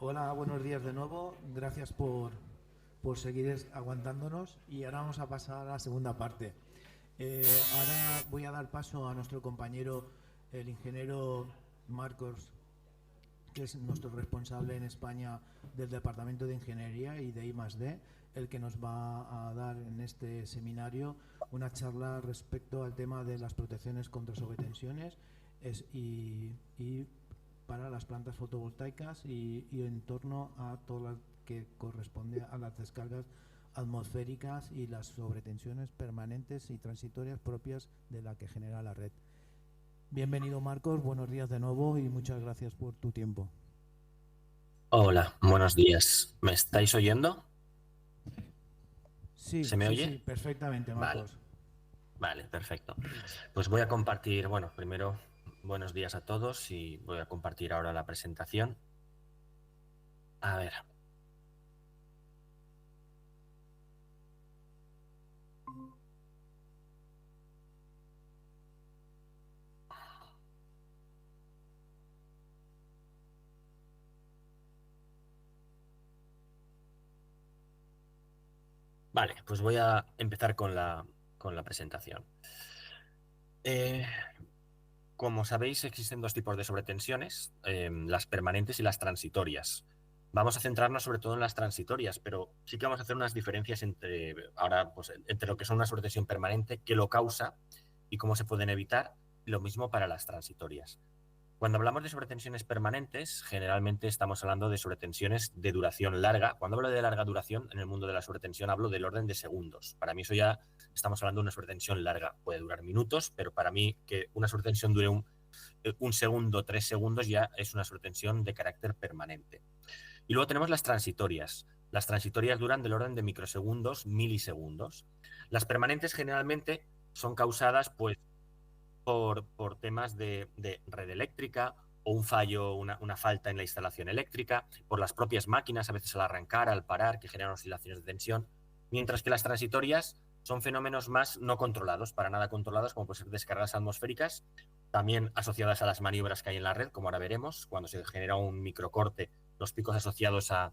Hola, buenos días de nuevo. Gracias por seguir aguantándonos y ahora vamos a pasar a la segunda parte. Ahora voy a dar paso a nuestro compañero, el ingeniero Marcos, que es nuestro responsable en España del Departamento de Ingeniería y de I+D, el que nos va a dar en este seminario una charla respecto al tema de las protecciones contra sobretensiones y para las plantas fotovoltaicas y en torno a todo lo que corresponde a las descargas atmosféricas y las sobretensiones permanentes y transitorias propias de la que genera la red. Bienvenido, Marcos, buenos días de nuevo y muchas gracias por tu tiempo. Hola, buenos días. ¿Me estáis oyendo? Sí, ¿Se me sí, sí, oye? perfectamente, Vale, Marcos. vale, perfecto. Pues voy a compartir, bueno, primero, buenos días a todos y voy a compartir ahora la presentación. A ver. Vale, pues voy a empezar con la presentación. Eh, Como sabéis, existen dos tipos de sobretensiones, las permanentes y las transitorias. Vamos a centrarnos sobre todo en las transitorias, pero sí que vamos a hacer unas diferencias entre lo que son una sobretensión permanente, qué lo causa y cómo se pueden evitar, y lo mismo para las transitorias. Cuando hablamos de sobretensiones permanentes, generalmente estamos hablando de sobretensiones de duración larga. Cuando hablo de larga duración, en el mundo de la sobretensión hablo del orden de segundos. Para mí eso ya estamos hablando de una sobretensión larga. Puede durar minutos, pero para mí que una sobretensión dure un segundo, 3 segundos, ya es una sobretensión de carácter permanente. Y luego tenemos las transitorias. Las transitorias duran del orden de microsegundos, milisegundos. Las permanentes generalmente son causadas, pues, por temas de red eléctrica o un fallo, una falta en la instalación eléctrica, por las propias máquinas, a veces al arrancar, al parar, que generan oscilaciones de tensión, mientras que las transitorias son fenómenos más no controlados, para nada controlados, como pueden ser descargas atmosféricas, también asociadas a las maniobras que hay en la red, como ahora veremos, cuando se genera un microcorte, los picos asociados a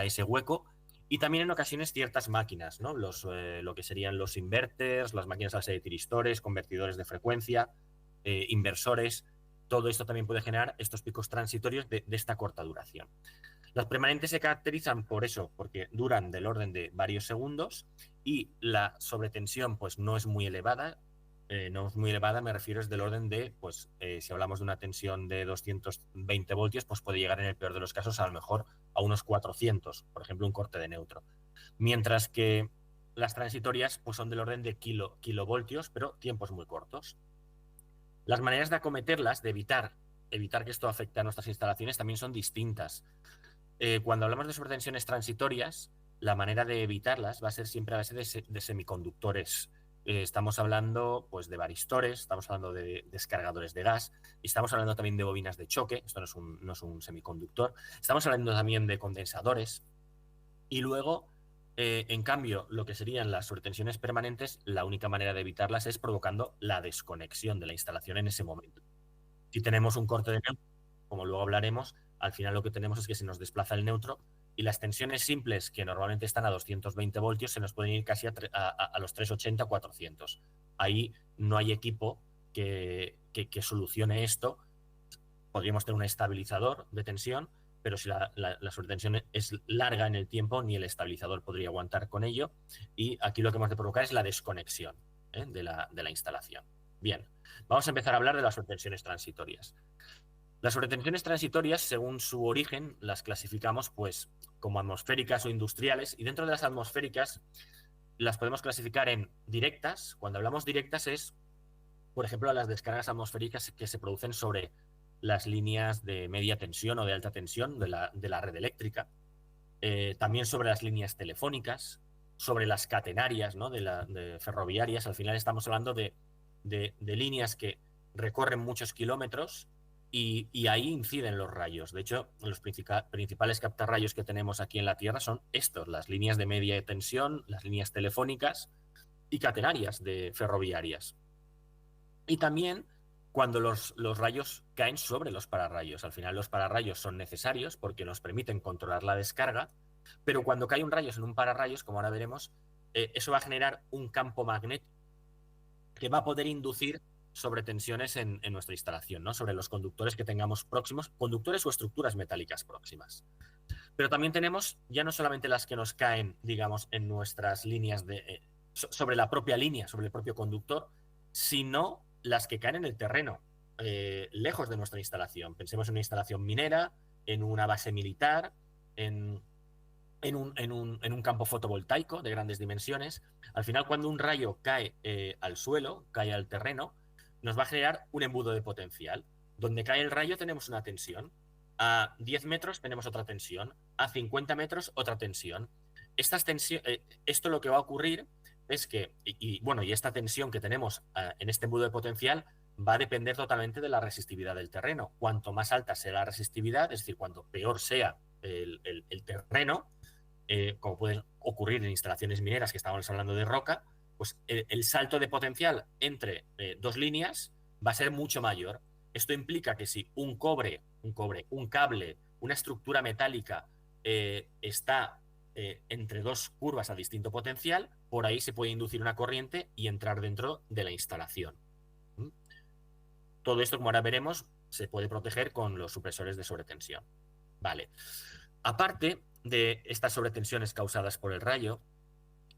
ese hueco, y también en ocasiones ciertas máquinas, ¿no? Lo que serían los inverters, las máquinas a base de tiristores, convertidores de frecuencia, inversores. Todo esto también puede generar estos picos transitorios de esta corta duración. Las permanentes se caracterizan por eso, porque duran del orden de varios segundos y la sobretensión pues no es muy elevada. No es muy elevada, me refiero es del orden de, pues si hablamos de una tensión de 220 voltios, pues puede llegar en el peor de los casos a lo mejor a unos 400, por ejemplo, un corte de neutro. Mientras que las transitorias pues son del orden de kilovoltios, pero tiempos muy cortos. Las maneras de acometerlas, de evitar que esto afecte a nuestras instalaciones, también son distintas. Cuando hablamos de sobretensiones transitorias, la manera de evitarlas va a ser siempre a base de semiconductores. Estamos hablando pues, de varistores, estamos hablando de descargadores de gas, y estamos hablando también de bobinas de choque, esto no es un semiconductor, estamos hablando también de condensadores, y luego, en cambio, lo que serían las sobretensiones permanentes, la única manera de evitarlas es provocando la desconexión de la instalación en ese momento. Si tenemos un corte de neutro, como luego hablaremos, al final lo que tenemos es que se nos desplaza el neutro y las tensiones simples, que normalmente están a 220 voltios, se nos pueden ir casi a los 380, 400. Ahí no hay equipo que solucione esto. Podríamos tener un estabilizador de tensión, pero si la sobretensión es larga en el tiempo, ni el estabilizador podría aguantar con ello. Y aquí lo que hemos de provocar es la desconexión de la instalación. Bien, vamos a empezar a hablar de las sobretensiones transitorias. Las sobretensiones transitorias, según su origen, las clasificamos pues como atmosféricas o industriales, y dentro de las atmosféricas las podemos clasificar en directas. Cuando hablamos directas es, por ejemplo, las descargas atmosféricas que se producen sobre las líneas de media tensión o de alta tensión de la red eléctrica, también sobre las líneas telefónicas, sobre las catenarias, ¿no? de ferroviarias. Al final estamos hablando de líneas que recorren muchos kilómetros y ahí inciden los rayos. De hecho, los principales captarrayos que tenemos aquí en la Tierra son estos, las líneas de media tensión, las líneas telefónicas y catenarias de ferroviarias. Y también cuando los rayos caen sobre los pararrayos. Al final los pararrayos son necesarios porque nos permiten controlar la descarga, pero cuando cae un rayo en un pararrayos, como ahora veremos, eso va a generar un campo magnético que va a poder inducir sobretensiones en nuestra instalación, ¿no? Sobre los conductores que tengamos próximos, conductores o estructuras metálicas próximas. Pero también tenemos ya no solamente las que nos caen, digamos, en nuestras líneas sobre la propia línea, sobre el propio conductor, sino las que caen en el terreno, lejos de nuestra instalación. Pensemos en una instalación minera, en una base militar, en un campo fotovoltaico de grandes dimensiones. Al final, cuando un rayo cae al suelo, cae al terreno, nos va a generar un embudo de potencial. Donde cae el rayo tenemos una tensión. A 10 metros tenemos otra tensión. A 50 metros otra tensión. Esto lo que va a ocurrir es que, y esta tensión que tenemos en este embudo de potencial va a depender totalmente de la resistividad del terreno. Cuanto más alta sea la resistividad, es decir, cuanto peor sea el terreno, como puede ocurrir en instalaciones mineras que estábamos hablando de roca, pues el salto de potencial entre dos líneas va a ser mucho mayor. Esto implica que si un cable, una estructura metálica está entre dos curvas a distinto potencial, por ahí se puede inducir una corriente y entrar dentro de la instalación. ¿Mm? Todo esto, como ahora veremos, se puede proteger con los supresores de sobretensión. Vale. Aparte de estas sobretensiones causadas por el rayo,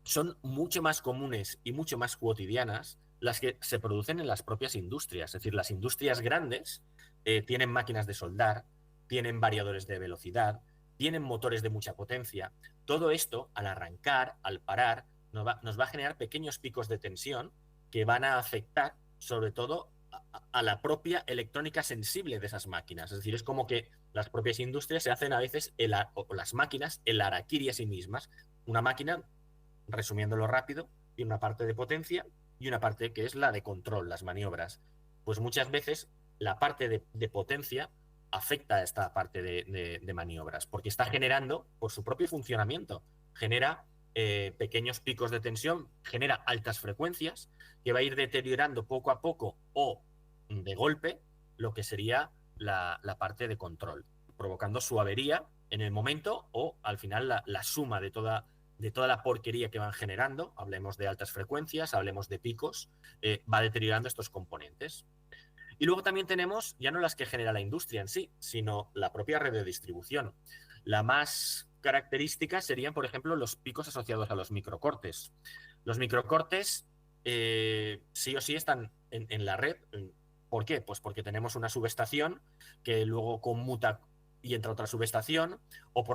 son mucho más comunes y mucho más cotidianas las que se producen en las propias industrias. Es decir, las industrias grandes tienen máquinas de soldar, tienen variadores de velocidad, tienen motores de mucha potencia. Todo esto, al arrancar, al parar, nos va a generar pequeños picos de tensión que van a afectar, sobre todo, a la propia electrónica sensible de esas máquinas. Es decir, es como que las propias industrias se hacen a veces, o las máquinas, el harakiri a sí mismas. Una máquina, resumiéndolo rápido, tiene una parte de potencia y una parte que es la de control, las maniobras. Pues muchas veces la parte de potencia afecta a esta parte de maniobras, porque está generando, por su propio funcionamiento, genera pequeños picos de tensión, genera altas frecuencias, que va a ir deteriorando poco a poco o de golpe lo que sería la parte de control, provocando su avería en el momento o al final la suma de toda la porquería que van generando, hablemos de altas frecuencias, hablemos de picos, va deteriorando estos componentes. Y luego también tenemos ya no las que genera la industria en sí, sino la propia red de distribución. La más característica serían, por ejemplo, los picos asociados a los microcortes. Los microcortes sí o sí están en la red. ¿Por qué? Pues porque tenemos una subestación que luego conmuta y entra otra subestación, o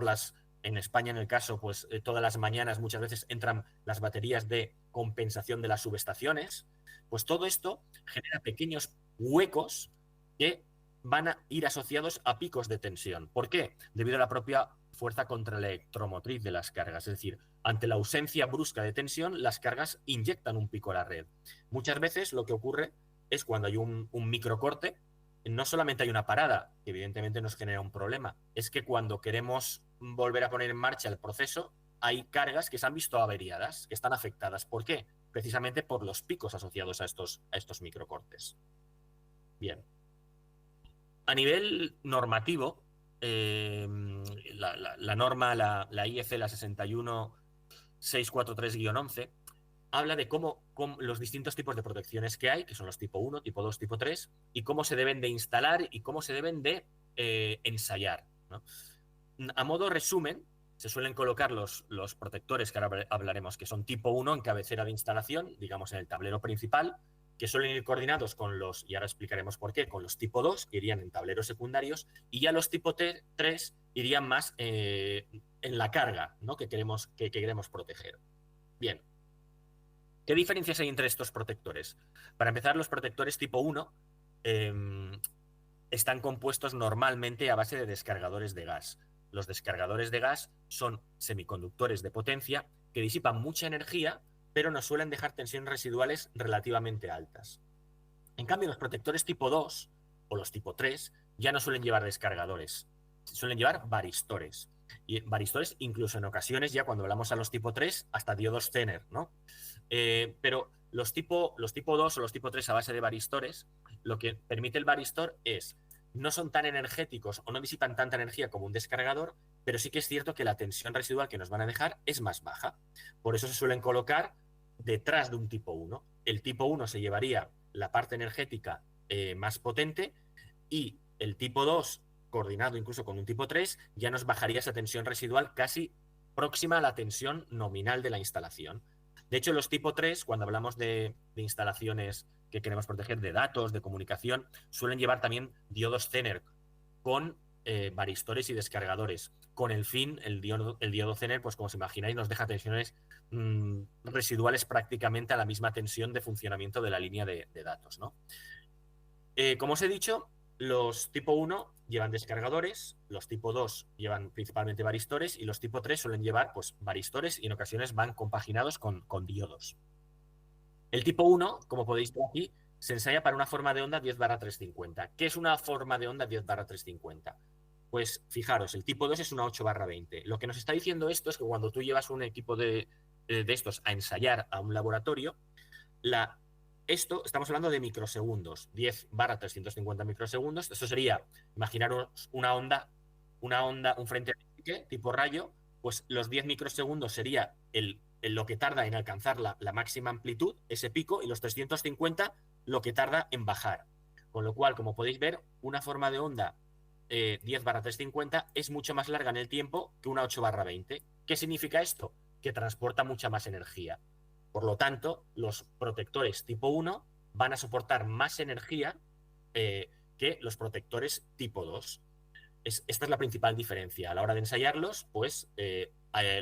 en España, en el caso, pues todas las mañanas muchas veces entran las baterías de compensación de las subestaciones. Pues todo esto genera pequeños huecos que van a ir asociados a picos de tensión. ¿Por qué? Debido a la propia fuerza contraelectromotriz de las cargas. Es decir, ante la ausencia brusca de tensión, las cargas inyectan un pico a la red. Muchas veces lo que ocurre es cuando hay un microcorte, no solamente hay una parada, que evidentemente nos genera un problema, es que cuando queremos volver a poner en marcha el proceso, hay cargas que se han visto averiadas, que están afectadas. ¿Por qué? Precisamente por los picos asociados a estos microcortes. Bien. A nivel normativo, la norma, la IEC, la 61643-11, habla de cómo los distintos tipos de protecciones que hay, que son los tipo 1, tipo 2, tipo 3, y cómo se deben de instalar y cómo se deben de ensayar, ¿no? A modo resumen, se suelen colocar los protectores que ahora hablaremos, que son tipo 1 en cabecera de instalación, digamos en el tablero principal, que suelen ir coordinados con y ahora explicaremos por qué, con los tipo 2, que irían en tableros secundarios, y ya los tipo 3 irían más en la carga, ¿no? que queremos proteger. Bien. ¿Qué diferencias hay entre estos protectores? Para empezar, los protectores tipo 1 están compuestos normalmente a base de descargadores de gas. Los descargadores de gas son semiconductores de potencia que disipan mucha energía, pero nos suelen dejar tensiones residuales relativamente altas. En cambio, los protectores tipo 2 o los tipo 3 ya no suelen llevar descargadores, suelen llevar varistores. Y incluso en ocasiones, ya cuando hablamos a los tipo 3, hasta diodos Zener, ¿no? Pero Los tipo 2 o los tipo 3 a base de varistores, lo que permite el varistor es, no son tan energéticos o no disipan tanta energía como un descargador, pero sí que es cierto que la tensión residual que nos van a dejar es más baja. Por eso se suelen colocar detrás de un tipo 1. El tipo 1 se llevaría la parte energética más potente y el tipo 2, coordinado incluso con un tipo 3, ya nos bajaría esa tensión residual casi próxima a la tensión nominal de la instalación. De hecho, los tipo 3, cuando hablamos de instalaciones que queremos proteger de datos, de comunicación, suelen llevar también diodos Zener con varistores y descargadores. Con el fin, el diodo Zener, pues como os imagináis, nos deja tensiones residuales prácticamente a la misma tensión de funcionamiento de la línea de datos, ¿no? Como os he dicho, los tipo 1 llevan descargadores, los tipo 2 llevan principalmente varistores y los tipo 3 suelen llevar pues, varistores y en ocasiones van compaginados con diodos. El tipo 1, como podéis ver aquí, se ensaya para una forma de onda 10/350. ¿Qué es una forma de onda 10/350? Pues fijaros, el tipo 2 es una 8/20. Lo que nos está diciendo esto es que cuando tú llevas un equipo de estos a ensayar a un laboratorio, esto estamos hablando de microsegundos, 10/350 microsegundos. Esto sería, imaginaros un frente de pique tipo rayo, pues los 10 microsegundos sería lo que tarda en alcanzar la máxima amplitud, ese pico, y los 350 lo que tarda en bajar. Con lo cual, como podéis ver, una forma de onda 10/350 es mucho más larga en el tiempo que una 8/20. ¿Qué significa esto? Que transporta mucha más energía. Por lo tanto, los protectores tipo 1 van a soportar más energía que los protectores tipo 2. Esta es la principal diferencia. A la hora de ensayarlos, pues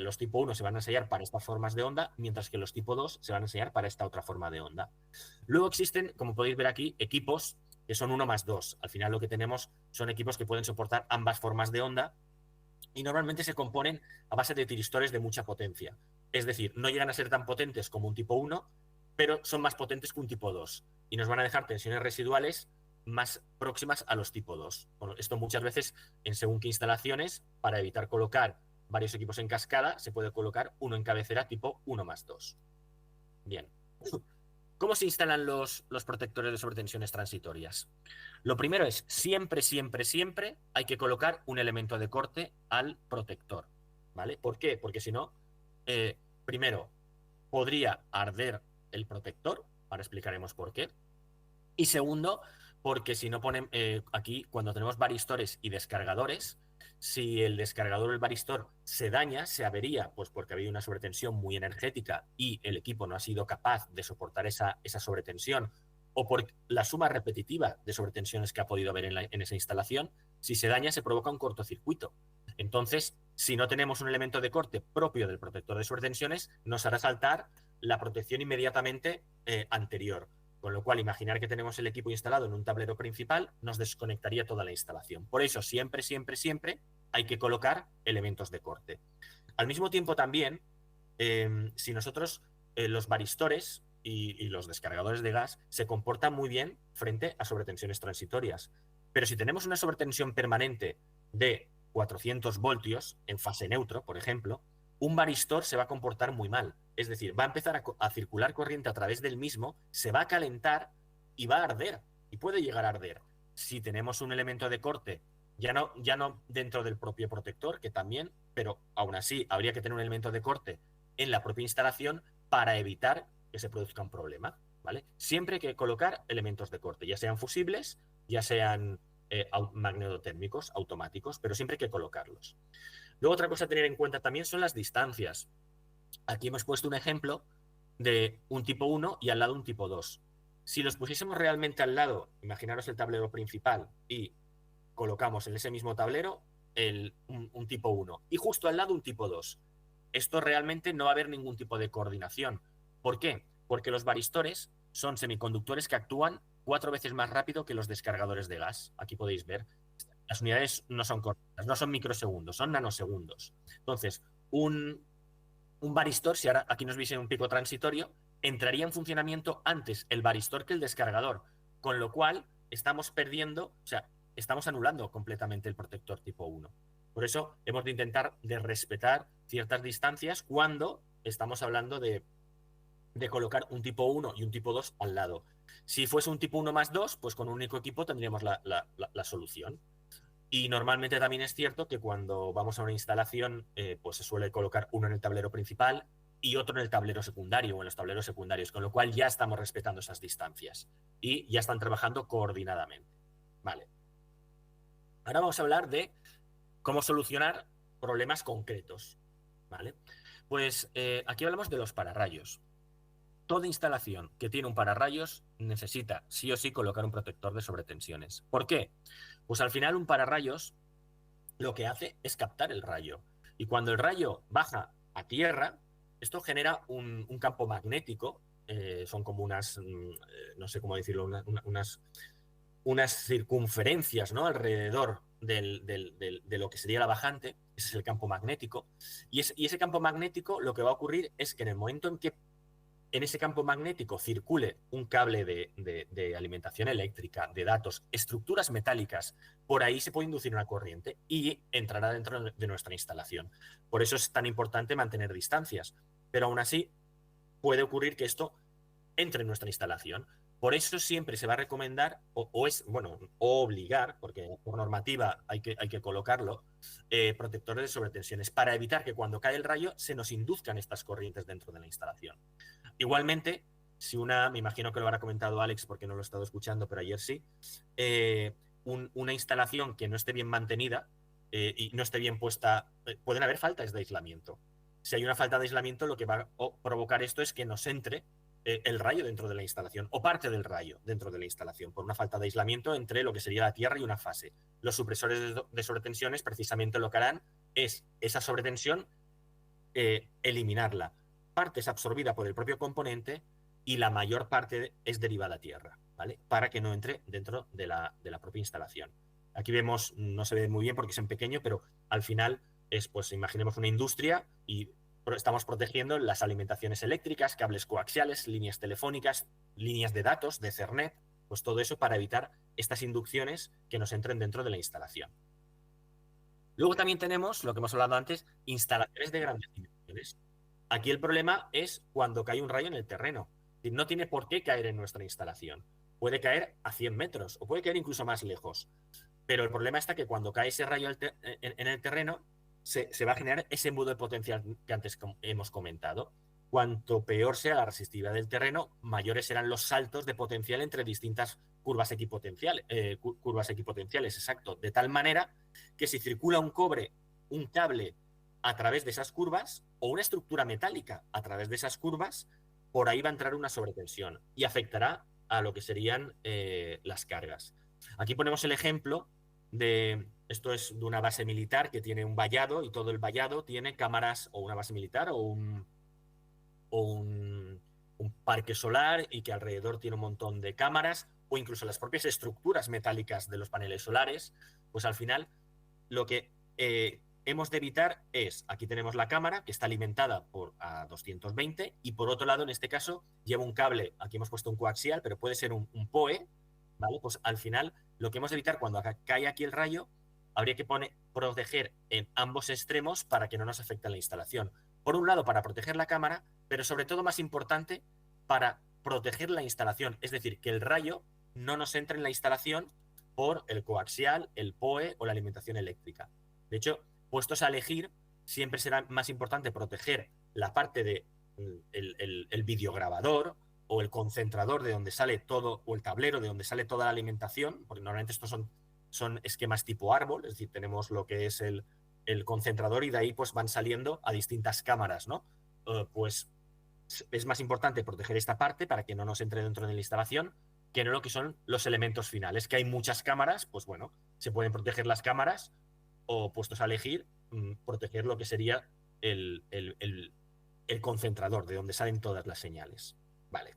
los tipo 1 se van a ensayar para estas formas de onda, mientras que los tipo 2 se van a ensayar para esta otra forma de onda. Luego existen, como podéis ver aquí, equipos que son 1+2. Al final lo que tenemos son equipos que pueden soportar ambas formas de onda y normalmente se componen a base de tiristores de mucha potencia. Es decir, no llegan a ser tan potentes como un tipo 1, pero son más potentes que un tipo 2 y nos van a dejar tensiones residuales más próximas a los tipo 2. Bueno, esto muchas veces en según qué instalaciones, para evitar colocar varios equipos en cascada, se puede colocar uno en cabecera tipo 1+2. Bien. ¿Cómo se instalan los protectores de sobretensiones transitorias? Lo primero es, siempre hay que colocar un elemento de corte al protector, ¿vale? ¿Por qué? Porque si no, primero, podría arder el protector, ahora explicaremos por qué. Y segundo, porque si no ponen aquí, cuando tenemos varistores y descargadores, si el descargador o el varistor se daña, se avería, pues porque ha habido una sobretensión muy energética y el equipo no ha sido capaz de soportar esa sobretensión, o por la suma repetitiva de sobretensiones que ha podido haber en esa instalación, si se daña se provoca un cortocircuito. Entonces, si no tenemos un elemento de corte propio del protector de sobretensiones, nos hará saltar la protección inmediatamente anterior. Con lo cual, imaginar que tenemos el equipo instalado en un tablero principal nos desconectaría toda la instalación. Por eso, siempre hay que colocar elementos de corte. Al mismo tiempo también, si nosotros, los varistores y los descargadores de gas se comportan muy bien frente a sobretensiones transitorias. Pero si tenemos una sobretensión permanente de 400 voltios en fase neutro, por ejemplo, un varistor se va a comportar muy mal. Es decir, va a empezar a circular corriente a través del mismo, se va a calentar y va a arder. Y puede llegar a arder. Si tenemos un elemento de corte, ya no dentro del propio protector, que también, pero aún así habría que tener un elemento de corte en la propia instalación para evitar que se produzca un problema, ¿vale? Siempre hay que colocar elementos de corte, ya sean fusibles, ya sean magnetotérmicos, automáticos, pero siempre hay que colocarlos. Luego, otra cosa a tener en cuenta también son las distancias. Aquí hemos puesto un ejemplo de un tipo 1 y al lado un tipo 2. Si los pusiésemos realmente al lado, imaginaros el tablero principal y colocamos en ese mismo tablero un tipo 1 y justo al lado un tipo 2. Esto realmente no va a haber ningún tipo de coordinación. ¿Por qué? Porque los varistores son semiconductores que actúan 4 veces más rápido que los descargadores de gas. Aquí podéis ver. Las unidades no son cortas, no son microsegundos, son nanosegundos. Entonces, un varistor, si ahora aquí nos viese un pico transitorio, entraría en funcionamiento antes el varistor que el descargador, con lo cual estamos perdiendo, o sea, estamos anulando completamente el protector tipo 1. Por eso hemos de intentar de respetar ciertas distancias cuando estamos hablando de de colocar un tipo 1 y un tipo 2 al lado. Si fuese un tipo 1 más 2, pues con un único equipo tendríamos la solución. Y normalmente también es cierto que cuando vamos a una instalación, pues se suele colocar uno en el tablero principal y otro en el tablero secundario o en los tableros secundarios, con lo cual ya estamos respetando esas distancias y ya están trabajando coordinadamente. Vale. Ahora vamos a hablar de cómo solucionar problemas concretos. ¿Vale? Pues aquí hablamos de los pararrayos. Toda instalación que tiene un pararrayos necesita sí o sí colocar un protector de sobretensiones. ¿Por qué? Pues al final un pararrayos lo que hace es captar el rayo. Y cuando el rayo baja a tierra, esto genera un campo magnético, son como unas, no sé cómo decirlo, unas circunferencias, ¿no?, alrededor de lo que sería la bajante. Ese es el campo magnético. Y ese campo magnético, lo que va a ocurrir es que en el momento en que en ese campo magnético circule un cable de alimentación eléctrica, de datos, estructuras metálicas, por ahí se puede inducir una corriente y entrará dentro de nuestra instalación. Por eso es tan importante mantener distancias. Pero aún así puede ocurrir que esto entre en nuestra instalación. Por eso siempre se va a recomendar, o obligar, porque por normativa hay que colocarlo, protectores de sobretensiones, para evitar que cuando cae el rayo se nos induzcan estas corrientes dentro de la instalación. Igualmente, me imagino que lo habrá comentado Alex porque no lo he estado escuchando, pero ayer sí, una instalación que no esté bien mantenida y no esté bien puesta, pueden haber faltas de aislamiento. Si hay una falta de aislamiento, lo que va a provocar esto es que nos entre el rayo dentro de la instalación o parte del rayo dentro de la instalación por una falta de aislamiento entre lo que sería la tierra y una fase. Los supresores de sobretensiones precisamente lo que harán es esa sobretensión eliminarla. Parte es absorbida por el propio componente y la mayor parte es derivada a tierra, ¿vale? Para que no entre dentro de la propia instalación. Aquí vemos, no se ve muy bien porque es en pequeño, pero al final es, pues imaginemos una industria y estamos protegiendo las alimentaciones eléctricas, cables coaxiales, líneas telefónicas, líneas de datos, de Ethernet, pues todo eso para evitar estas inducciones que nos entren dentro de la instalación. Luego también tenemos, lo que hemos hablado antes, instalaciones de grandes dimensiones. Aquí el problema es cuando cae un rayo en el terreno. No tiene por qué caer en nuestra instalación. Puede caer a 100 metros o puede caer incluso más lejos. Pero el problema está que cuando cae ese rayo en el terreno, se va a generar ese embudo de potencial que antes hemos comentado. Cuanto peor sea la resistividad del terreno, mayores serán los saltos de potencial entre distintas curvas equipotenciales, exacto. De tal manera que si circula un cable a través de esas curvas o una estructura metálica a través de esas curvas, por ahí va a entrar una sobretensión y afectará a lo que serían las cargas. Aquí ponemos el ejemplo esto es de una base militar que tiene un vallado y todo el vallado tiene cámaras, o una base militar o un parque solar y que alrededor tiene un montón de cámaras o incluso las propias estructuras metálicas de los paneles solares. Pues al final lo que hemos de evitar es, aquí tenemos la cámara que está alimentada a 220 y por otro lado en este caso lleva un cable, aquí hemos puesto un coaxial, pero puede ser un PoE, ¿vale? Pues al final lo que hemos de evitar cuando cae aquí el rayo, habría que proteger en ambos extremos para que no nos afecte la instalación. Por un lado, para proteger la cámara, pero sobre todo, más importante, para proteger la instalación. Es decir, que el rayo no nos entre en la instalación por el coaxial, el PoE o la alimentación eléctrica. De hecho, puestos a elegir, siempre será más importante proteger la parte del videograbador o el concentrador de donde sale todo, o el tablero de donde sale toda la alimentación, porque normalmente estos son esquemas tipo árbol, es decir, tenemos lo que es el concentrador y de ahí pues van saliendo a distintas cámaras, ¿no? Pues es más importante proteger esta parte para que no nos entre dentro de la instalación que no lo que son los elementos finales, que hay muchas cámaras, pues bueno, se pueden proteger las cámaras o, puestos a elegir, proteger lo que sería el concentrador, de donde salen todas las señales. Vale.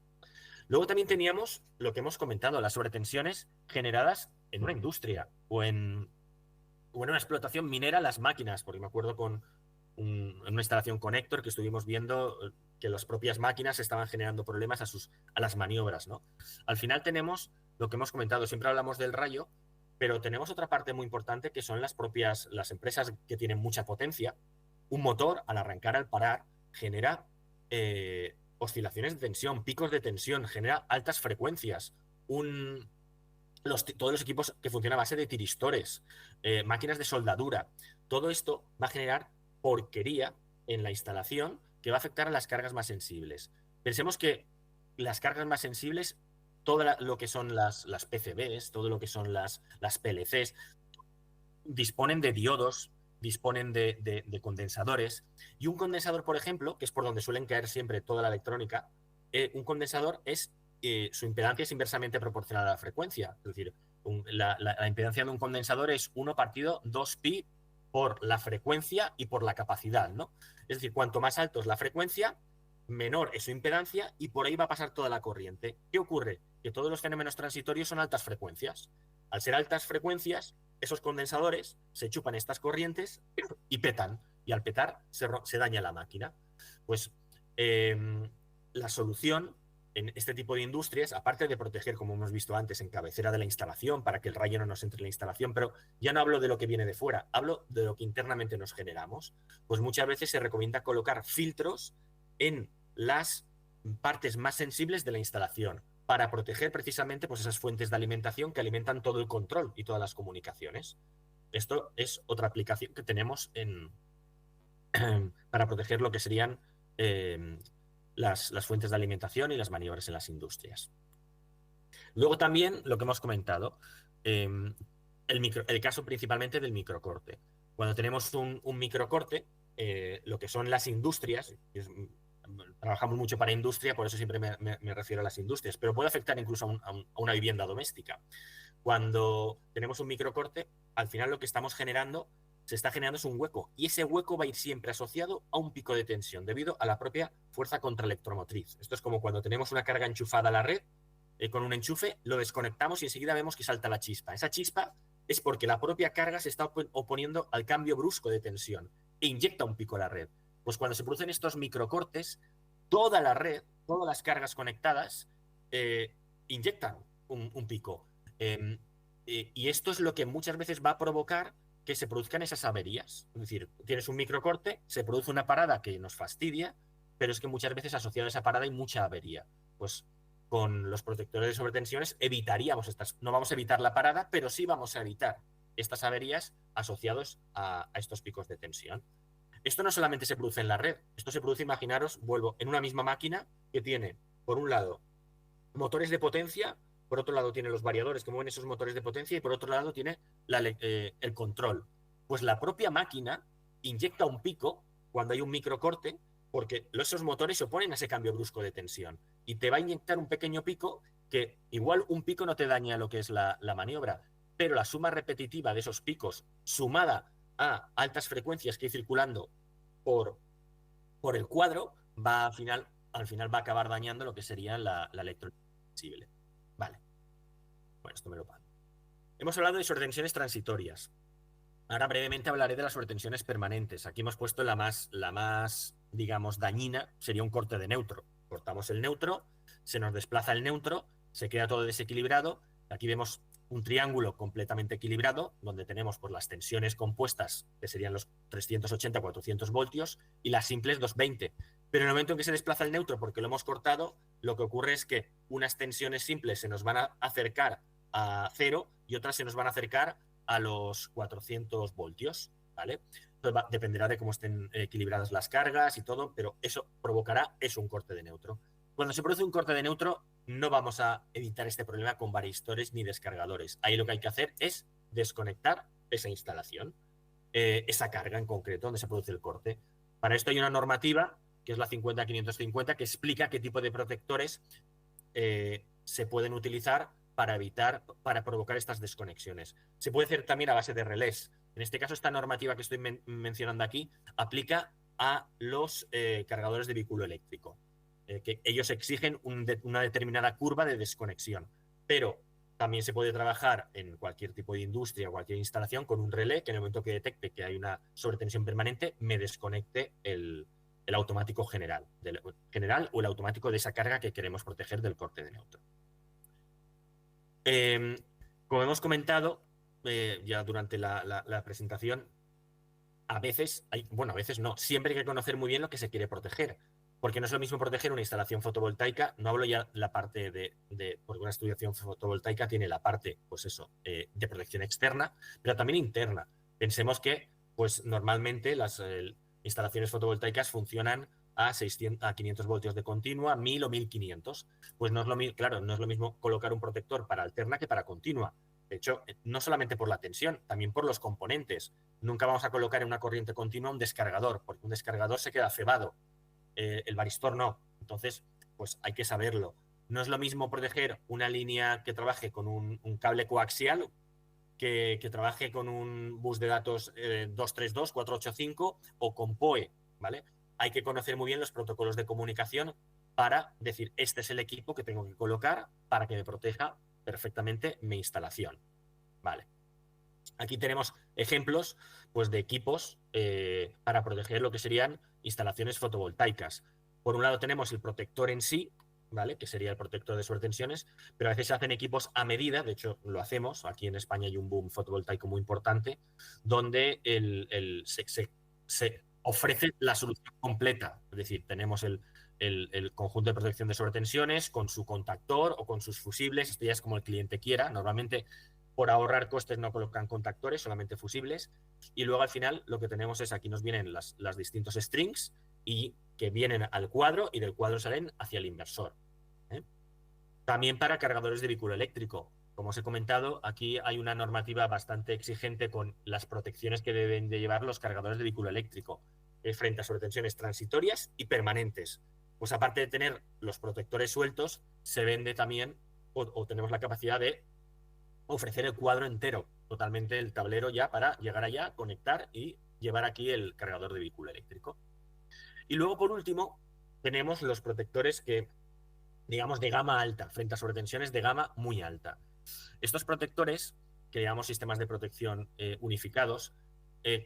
Luego también teníamos lo que hemos comentado, las sobretensiones generadas en una industria o en una explotación minera, las máquinas, porque me acuerdo en una instalación con Héctor que estuvimos viendo que las propias máquinas estaban generando problemas a las maniobras, ¿no? Al final tenemos lo que hemos comentado, siempre hablamos del rayo, pero tenemos otra parte muy importante que son las empresas que tienen mucha potencia. Un motor, al arrancar, al parar, genera oscilaciones de tensión, picos de tensión, genera altas frecuencias, todos los equipos que funcionan a base de tiristores, máquinas de soldadura. Todo esto va a generar porquería en la instalación que va a afectar a las cargas más sensibles. Pensemos que las cargas más sensibles, todo lo que son las PCBs, todo lo que son las PLCs, disponen de diodos, disponen de condensadores. Y un condensador, por ejemplo, que es por donde suelen caer siempre toda la electrónica, un condensador su impedancia es inversamente proporcional a la frecuencia. Es decir, la impedancia de un condensador es 1 partido 2pi por la frecuencia y por la capacidad, ¿no? Es decir, cuanto más alto es la frecuencia, menor es su impedancia y por ahí va a pasar toda la corriente. ¿Qué ocurre? Que todos los fenómenos transitorios son altas frecuencias. Al ser altas frecuencias, esos condensadores se chupan estas corrientes y petan. Y al petar se daña la máquina. Pues la solución en este tipo de industrias, aparte de proteger, como hemos visto antes, en cabecera de la instalación para que el rayo no nos entre en la instalación, pero ya no hablo de lo que viene de fuera, hablo de lo que internamente nos generamos, pues muchas veces se recomienda colocar filtros en las partes más sensibles de la instalación para proteger precisamente pues, esas fuentes de alimentación que alimentan todo el control y todas las comunicaciones. Esto es otra aplicación que tenemos para proteger lo que serían las fuentes de alimentación y las maniobras en las industrias. Luego también lo que hemos comentado, el caso principalmente del microcorte. Cuando tenemos un microcorte, lo que son las industrias, trabajamos mucho para industria, por eso siempre me refiero a las industrias, pero puede afectar incluso a una vivienda doméstica. Cuando tenemos un microcorte, al final lo que se está generando es un hueco, y ese hueco va a ir siempre asociado a un pico de tensión debido a la propia fuerza contraelectromotriz. Esto es como cuando tenemos una carga enchufada a la red, con un enchufe, lo desconectamos y enseguida vemos que salta la chispa. Esa chispa es porque la propia carga se está oponiendo al cambio brusco de tensión e inyecta un pico a la red. Pues cuando se producen estos microcortes, toda la red, todas las cargas conectadas, inyectan un pico. Y esto es lo que muchas veces va a provocar que se produzcan esas averías. Es decir, tienes un microcorte, se produce una parada que nos fastidia, pero es que muchas veces asociado a esa parada hay mucha avería. Pues con los protectores de sobretensiones evitaríamos no vamos a evitar la parada, pero sí vamos a evitar estas averías asociados a estos picos de tensión. Esto no solamente se produce en la red, esto se produce, imaginaros, vuelvo, en una misma máquina que tiene, por un lado, motores de potencia, por otro lado tiene los variadores que mueven esos motores de potencia y por otro lado tiene el control. Pues la propia máquina inyecta un pico cuando hay un microcorte porque esos motores se oponen a ese cambio brusco de tensión y te va a inyectar un pequeño pico que igual un pico no te daña lo que es la maniobra, pero la suma repetitiva de esos picos sumada a altas frecuencias que hay circulando por el cuadro al final va a acabar dañando lo que sería la electrónica sensible. Vale. Bueno, esto me lo pago. Hemos hablado de sobretensiones transitorias. Ahora brevemente hablaré de las sobretensiones permanentes. Aquí hemos puesto la más, digamos, dañina, sería un corte de neutro. Cortamos el neutro, se nos desplaza el neutro, se queda todo desequilibrado. Aquí vemos un triángulo completamente equilibrado, donde tenemos pues, las tensiones compuestas, que serían los 380-400 voltios, y las simples 220. Pero en el momento en que se desplaza el neutro, porque lo hemos cortado, lo que ocurre es que unas tensiones simples se nos van a acercar a 0 y otras se nos van a acercar a los 400 voltios, ¿vale? Entonces dependerá de cómo estén equilibradas las cargas y todo, pero eso provocará un corte de neutro. Cuando se produce un corte de neutro, no vamos a evitar este problema con varistores ni descargadores. Ahí lo que hay que hacer es desconectar esa instalación, esa carga en concreto donde se produce el corte. Para esto hay una normativa, que es la 50-550, que explica qué tipo de protectores se pueden utilizar para provocar estas desconexiones. Se puede hacer también a base de relés. En este caso, esta normativa que estoy mencionando aquí aplica a los cargadores de vehículo eléctrico, que ellos exigen una determinada curva de desconexión. Pero también se puede trabajar en cualquier tipo de industria o cualquier instalación con un relé que en el momento que detecte que hay una sobretensión permanente me desconecte el automático general o el automático de esa carga que queremos proteger del corte de neutro. Como hemos comentado ya durante la presentación, a veces no, siempre hay que conocer muy bien lo que se quiere proteger. Porque no es lo mismo proteger una instalación fotovoltaica, no hablo ya la parte porque una instalación fotovoltaica tiene la parte, pues eso, de protección externa, pero también interna. Pensemos que, pues normalmente las instalaciones fotovoltaicas funcionan a 500 voltios de continua, 1000 o 1500. Pues no es lo mismo, claro, no es lo mismo colocar un protector para alterna que para continua. De hecho, no solamente por la tensión, también por los componentes. Nunca vamos a colocar en una corriente continua un descargador, porque un descargador se queda cebado. El varistor no. Entonces, pues hay que saberlo. No es lo mismo proteger una línea que trabaje con un cable coaxial que trabaje con un bus de datos 232, 485 o con PoE, ¿vale? Hay que conocer muy bien los protocolos de comunicación para decir, este es el equipo que tengo que colocar para que me proteja perfectamente mi instalación, ¿vale? Aquí tenemos ejemplos, pues, de equipos para proteger lo que serían instalaciones fotovoltaicas. Por un lado tenemos el protector en sí, ¿vale? Que sería el protector de sobretensiones, pero a veces se hacen equipos a medida, de hecho lo hacemos, aquí en España hay un boom fotovoltaico muy importante, donde se ofrece la solución completa, es decir, tenemos el conjunto de protección de sobretensiones con su contactor o con sus fusibles, esto ya es como el cliente quiera, normalmente por ahorrar costes no colocan contactores, solamente fusibles, y luego al final lo que tenemos es, aquí nos vienen las distintos strings y que vienen al cuadro y del cuadro salen hacia el inversor. También para cargadores de vehículo eléctrico. Como os he comentado, aquí hay una normativa bastante exigente con las protecciones que deben de llevar los cargadores de vehículo eléctrico frente a sobretensiones transitorias y permanentes. Pues aparte de tener los protectores sueltos, se vende también o tenemos la capacidad de ofrecer el cuadro entero, totalmente el tablero ya para llegar allá, conectar y llevar aquí el cargador de vehículo eléctrico. Y luego, por último, tenemos los protectores que, digamos, de gama alta, frente a sobretensiones de gama muy alta. Estos protectores, que llamamos sistemas de protección unificados,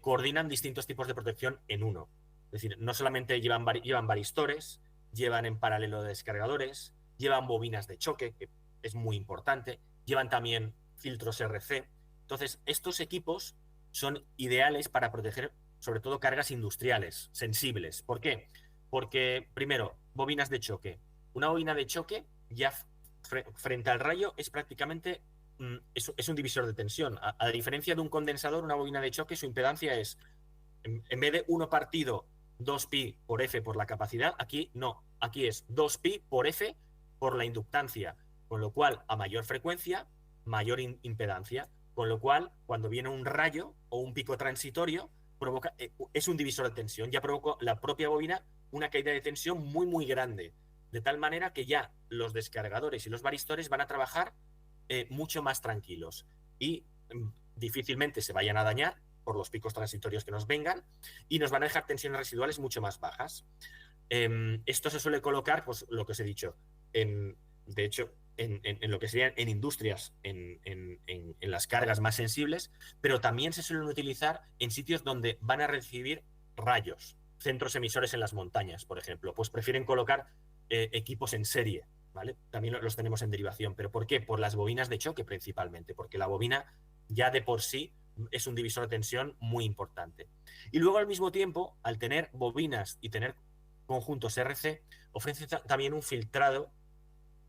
coordinan distintos tipos de protección en uno. Es decir, no solamente llevan varistores, llevan en paralelo descargadores, llevan bobinas de choque, que es muy importante, llevan también filtros RC. Entonces, estos equipos son ideales para proteger sobre todo cargas industriales, sensibles. ¿Por qué? Porque, primero, bobinas de choque. Una bobina de choque ya frente al rayo es prácticamente es un divisor de tensión. A diferencia de un condensador, una bobina de choque, su impedancia es, en vez de 1 partido 2pi por F por la capacidad, aquí no, aquí es 2pi por F por la inductancia, con lo cual a mayor frecuencia, mayor impedancia, con lo cual cuando viene un rayo o un pico transitorio, provoca, es un divisor de tensión, ya provocó la propia bobina una caída de tensión muy muy grande, de tal manera que ya los descargadores y los varistores van a trabajar mucho más tranquilos y difícilmente se vayan a dañar por los picos transitorios que nos vengan y nos van a dejar tensiones residuales mucho más bajas. Esto se suele colocar, pues lo que os he dicho, de hecho, en lo que serían en industrias, en las cargas más sensibles, pero también se suelen utilizar en sitios donde van a recibir rayos, centros emisores en las montañas, por ejemplo. Pues prefieren colocar equipos en serie, ¿vale? También los tenemos en derivación. ¿Pero por qué? Por las bobinas de choque principalmente, porque la bobina ya de por sí es un divisor de tensión muy importante. Y luego al mismo tiempo, al tener bobinas y tener conjuntos RC, ofrece también un filtrado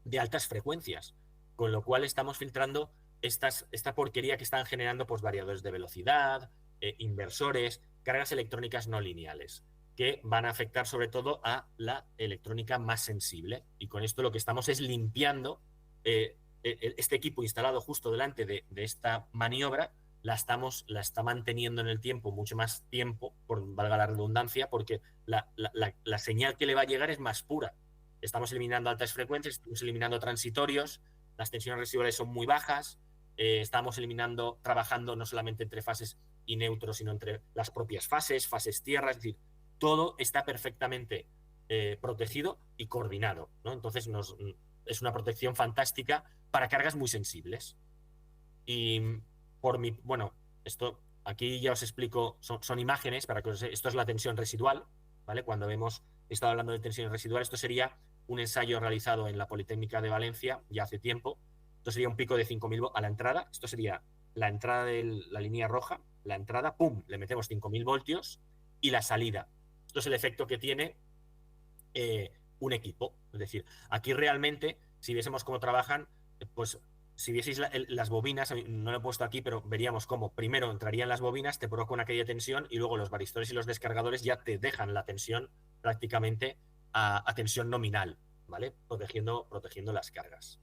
de altas frecuencias, con lo cual estamos filtrando esta porquería que están generando pues, variadores de velocidad, inversores, cargas electrónicas no lineales, que van a afectar sobre todo a la electrónica más sensible. Y con esto lo que estamos es limpiando este equipo instalado justo delante de esta maniobra, la está manteniendo en el tiempo, mucho más tiempo, por valga la redundancia, porque la señal que le va a llegar es más pura. Estamos eliminando altas frecuencias, estamos eliminando transitorios, las tensiones residuales son muy bajas, estamos eliminando, trabajando no solamente entre fases y neutros, sino entre las propias fases, fases tierra, es decir, todo está perfectamente protegido y coordinado, ¿no? Entonces es una protección fantástica para cargas muy sensibles. Y bueno, esto aquí ya os explico, son imágenes, para que esto es la tensión residual, ¿vale? Cuando he estado hablando de tensión residual, esto sería un ensayo realizado en la Politécnica de Valencia ya hace tiempo. Esto sería un pico de 5.000 a la entrada. Esto sería la entrada de la línea roja, la entrada, ¡pum!, le metemos 5.000 voltios y la salida. Esto es el efecto que tiene un equipo. Es decir, aquí realmente, si viésemos cómo trabajan, pues si vieseis las bobinas, no lo he puesto aquí, pero veríamos cómo primero entrarían las bobinas, te provoca una caída de tensión y luego los varistores y los descargadores ya te dejan la tensión prácticamente a tensión nominal, ¿vale? Protegiendo las cargas.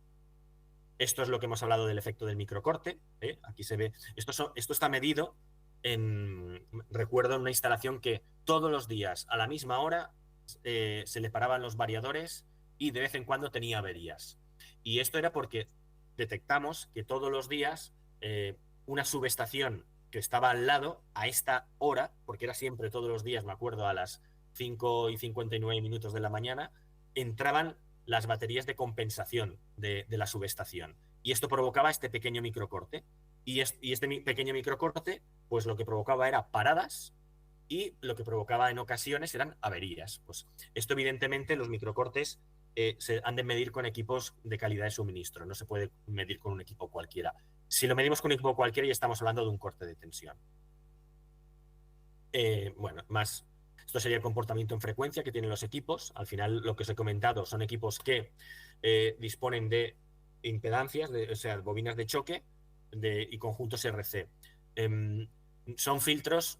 Esto es lo que hemos hablado del efecto del microcorte. Aquí se ve. Esto está medido recuerdo en una instalación que todos los días a la misma hora se le paraban los variadores y de vez en cuando tenía averías. Y esto era porque detectamos que todos los días una subestación que estaba al lado a esta hora, porque era siempre todos los días, me acuerdo, a las 5:59 de la mañana, entraban las baterías de compensación de la subestación. Y esto provocaba este pequeño microcorte. Y este pequeño microcorte, pues lo que provocaba era paradas y lo que provocaba en ocasiones eran averías. Pues esto, evidentemente, los microcortes se han de medir con equipos de calidad de suministro. No se puede medir con un equipo cualquiera. Si lo medimos con un equipo cualquiera, ya estamos hablando de un corte de tensión. Bueno, más. Esto sería el comportamiento en frecuencia que tienen los equipos. Al final, lo que os he comentado son equipos que disponen de impedancias, o sea, bobinas de choque y conjuntos RC. Son filtros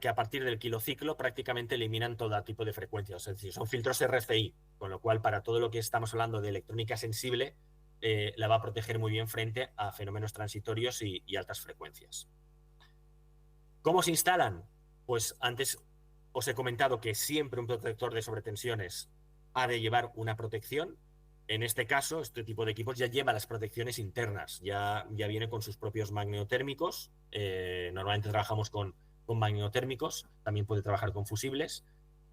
que a partir del kilociclo prácticamente eliminan todo tipo de frecuencias. Es decir, son filtros RCI, con lo cual para todo lo que estamos hablando de electrónica sensible, la va a proteger muy bien frente a fenómenos transitorios y altas frecuencias. ¿Cómo se instalan? Pues antes os he comentado que siempre un protector de sobretensiones ha de llevar una protección. En este caso, este tipo de equipos ya lleva las protecciones internas, ya viene con sus propios magnetotérmicos. Normalmente trabajamos con magnetotérmicos, también puede trabajar con fusibles,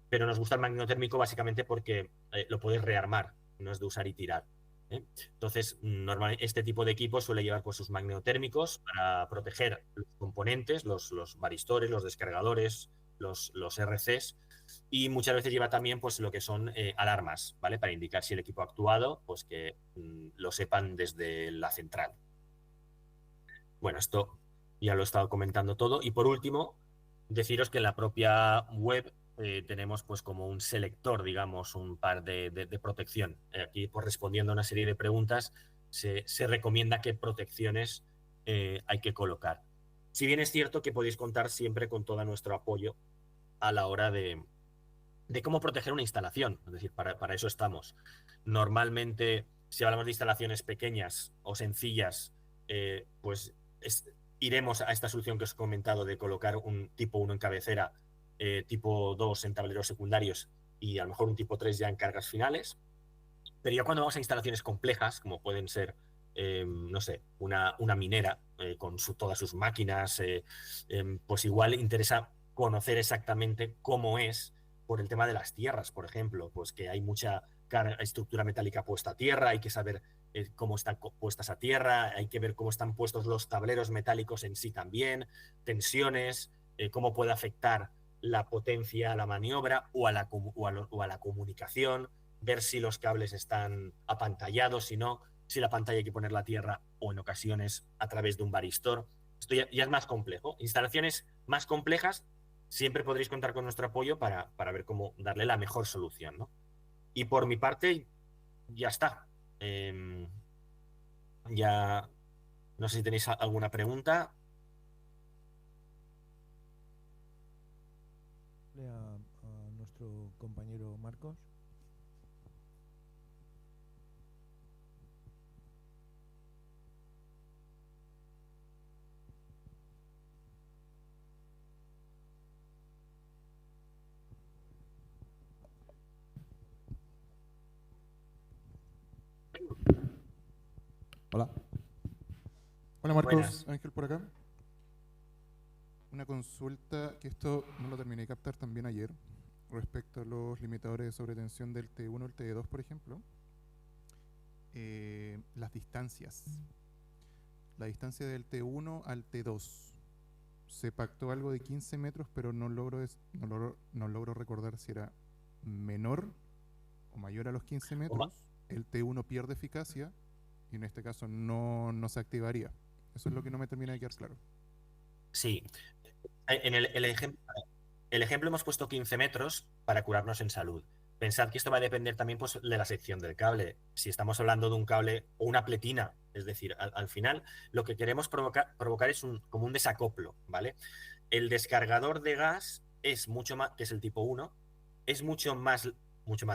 pero nos gusta el magnetotérmico básicamente porque lo puedes rearmar, no es de usar y tirar. Entonces, normalmente este tipo de equipos suele llevar pues, sus magnetotérmicos para proteger los componentes, los varistores, los descargadores, los RCs, y muchas veces lleva también pues, lo que son alarmas, ¿vale? Para indicar si el equipo ha actuado, pues que lo sepan desde la central. Bueno, esto ya lo he estado comentando todo. Y por último, deciros que en la propia web tenemos pues como un selector, digamos, un par de protección. Aquí, pues respondiendo a una serie de preguntas, se recomienda qué protecciones hay que colocar. Si bien es cierto que podéis contar siempre con todo nuestro apoyo a la hora de cómo proteger una instalación. Es decir, para eso estamos. Normalmente, si hablamos de instalaciones pequeñas o sencillas, pues iremos a esta solución que os he comentado de colocar un tipo 1 en cabecera, tipo 2 en tableros secundarios y a lo mejor un tipo 3 ya en cargas finales. Pero ya cuando vamos a instalaciones complejas, como pueden ser, no sé, una minera con todas sus máquinas, pues igual interesa conocer exactamente cómo es por el tema de las tierras, por ejemplo, pues que hay mucha estructura metálica puesta a tierra, hay que saber cómo están puestas a tierra, hay que ver cómo están puestos los tableros metálicos en sí también, tensiones, cómo puede afectar la potencia a la maniobra o a la comunicación, ver si los cables están apantallados, si no, si la pantalla hay que ponerla a tierra o en ocasiones a través de un varistor. Esto ya es más complejo. Instalaciones más complejas, siempre podréis contar con nuestro apoyo para ver cómo darle la mejor solución, ¿no? Y por mi parte, ya está. Ya no sé si tenéis alguna pregunta. A nuestro compañero Marcos. Hola. Hola Marcos, Buenas. Ángel por acá. Una consulta que esto no lo terminé de captar también ayer respecto a los limitadores de sobretensión del T1 o el T2, por ejemplo. Las distancias. La distancia del T1 al T2. Se pactó algo de 15 metros, pero no logro recordar si era menor o mayor a los 15 metros. El T1 pierde eficacia y en este caso no se activaría. Eso es lo que no me termina de quedar claro. Sí. En el ejemplo hemos puesto 15 metros para curarnos en salud. pensad que esto va a depender también pues, de la sección del cable. Si estamos hablando de un cable o una pletina, es decir, al final lo que queremos provocar es como un desacoplo, ¿vale? El descargador de gas es mucho más, que es el tipo 1, es mucho más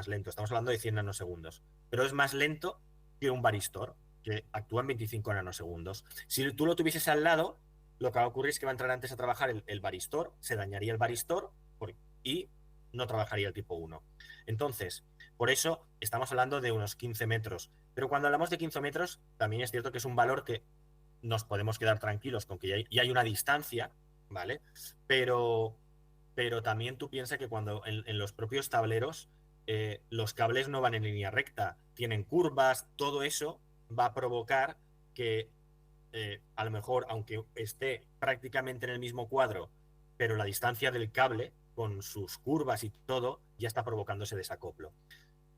lento. Estamos hablando de 100 nanosegundos, pero es más lento que un varistor, que actúa en 25 nanosegundos. Si tú lo tuvieses al lado, lo que va a ocurrir es que va a entrar antes a trabajar el varistor, se dañaría el varistor y no trabajaría el tipo 1. Entonces, por eso estamos hablando de unos 15 metros. Pero cuando hablamos de 15 metros, también es cierto que es un valor que nos podemos quedar tranquilos con que ya hay una distancia, ¿vale? Pero también tú piensas que cuando en los propios tableros los cables no van en línea recta, tienen curvas, todo eso va a provocar que a lo mejor, aunque esté prácticamente en el mismo cuadro, pero la distancia del cable con sus curvas y todo ya está provocando ese desacoplo.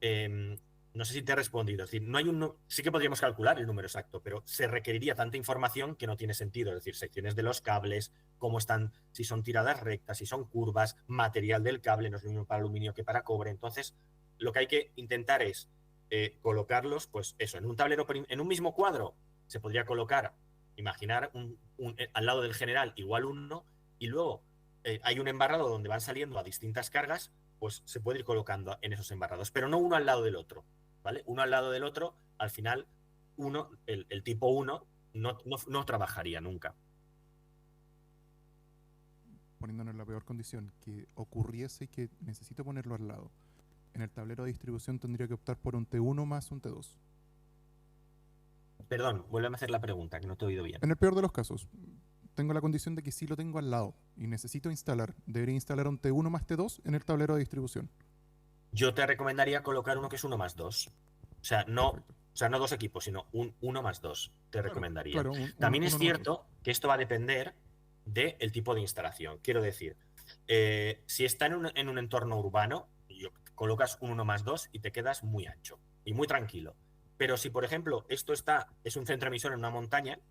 No sé si te he respondido. Es decir, no hay sí que podríamos calcular el número exacto, pero se requeriría tanta información que no tiene sentido. Es decir, secciones de los cables, cómo están, si son tiradas rectas, si son curvas, material del cable, no es lo mismo para aluminio que para cobre. Entonces, lo que hay que intentar es colocarlos, pues eso, en un tablero, en un mismo cuadro, se podría colocar, imaginar al lado del general igual 1, y luego hay un embarrado donde van saliendo a distintas cargas, pues se puede ir colocando en esos embarrados, pero no uno al lado del otro, ¿vale? Uno al lado del otro, al final, el tipo 1 no trabajaría nunca. Poniéndonos en la peor condición, que ocurriese que necesito ponerlo al lado. En el tablero de distribución tendría que optar por un T1 más un T2. Perdón, vuélveme a hacer la pregunta, que no te he oído bien. En el peor de los casos, tengo la condición de que sí lo tengo al lado y necesito instalar. Debería instalar un T1 más T2 en el tablero de distribución. Yo te recomendaría colocar uno que es 1 más 2. O sea, no 2 equipos, sino un 1 más 2. Te recomendaría. Claro, También es cierto que esto va a depender del tipo de instalación. Quiero decir, si está en un entorno urbano, colocas un 1 más 2 y te quedas muy ancho y muy tranquilo. Pero si, por ejemplo, es un centro emisor en una montaña,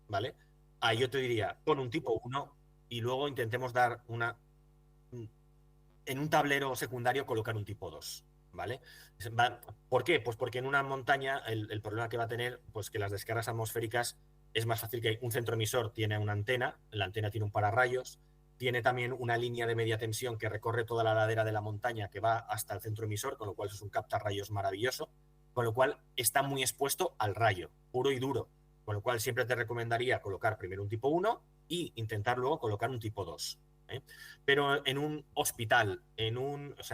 ¿vale? Ahí yo te diría, pon un tipo 1 y luego intentemos dar en un tablero secundario colocar un tipo 2, ¿vale? ¿Por qué? Pues porque en una montaña el problema que va a tener, pues que las descargas atmosféricas es más fácil que un centro emisor tiene una antena, la antena tiene un pararrayos, tiene también una línea de media tensión que recorre toda la ladera de la montaña que va hasta el centro emisor, con lo cual es un captarrayos maravilloso, con lo cual está muy expuesto al rayo, puro y duro, con lo cual siempre te recomendaría colocar primero un tipo 1 y intentar luego colocar un tipo 2. Pero en un hospital,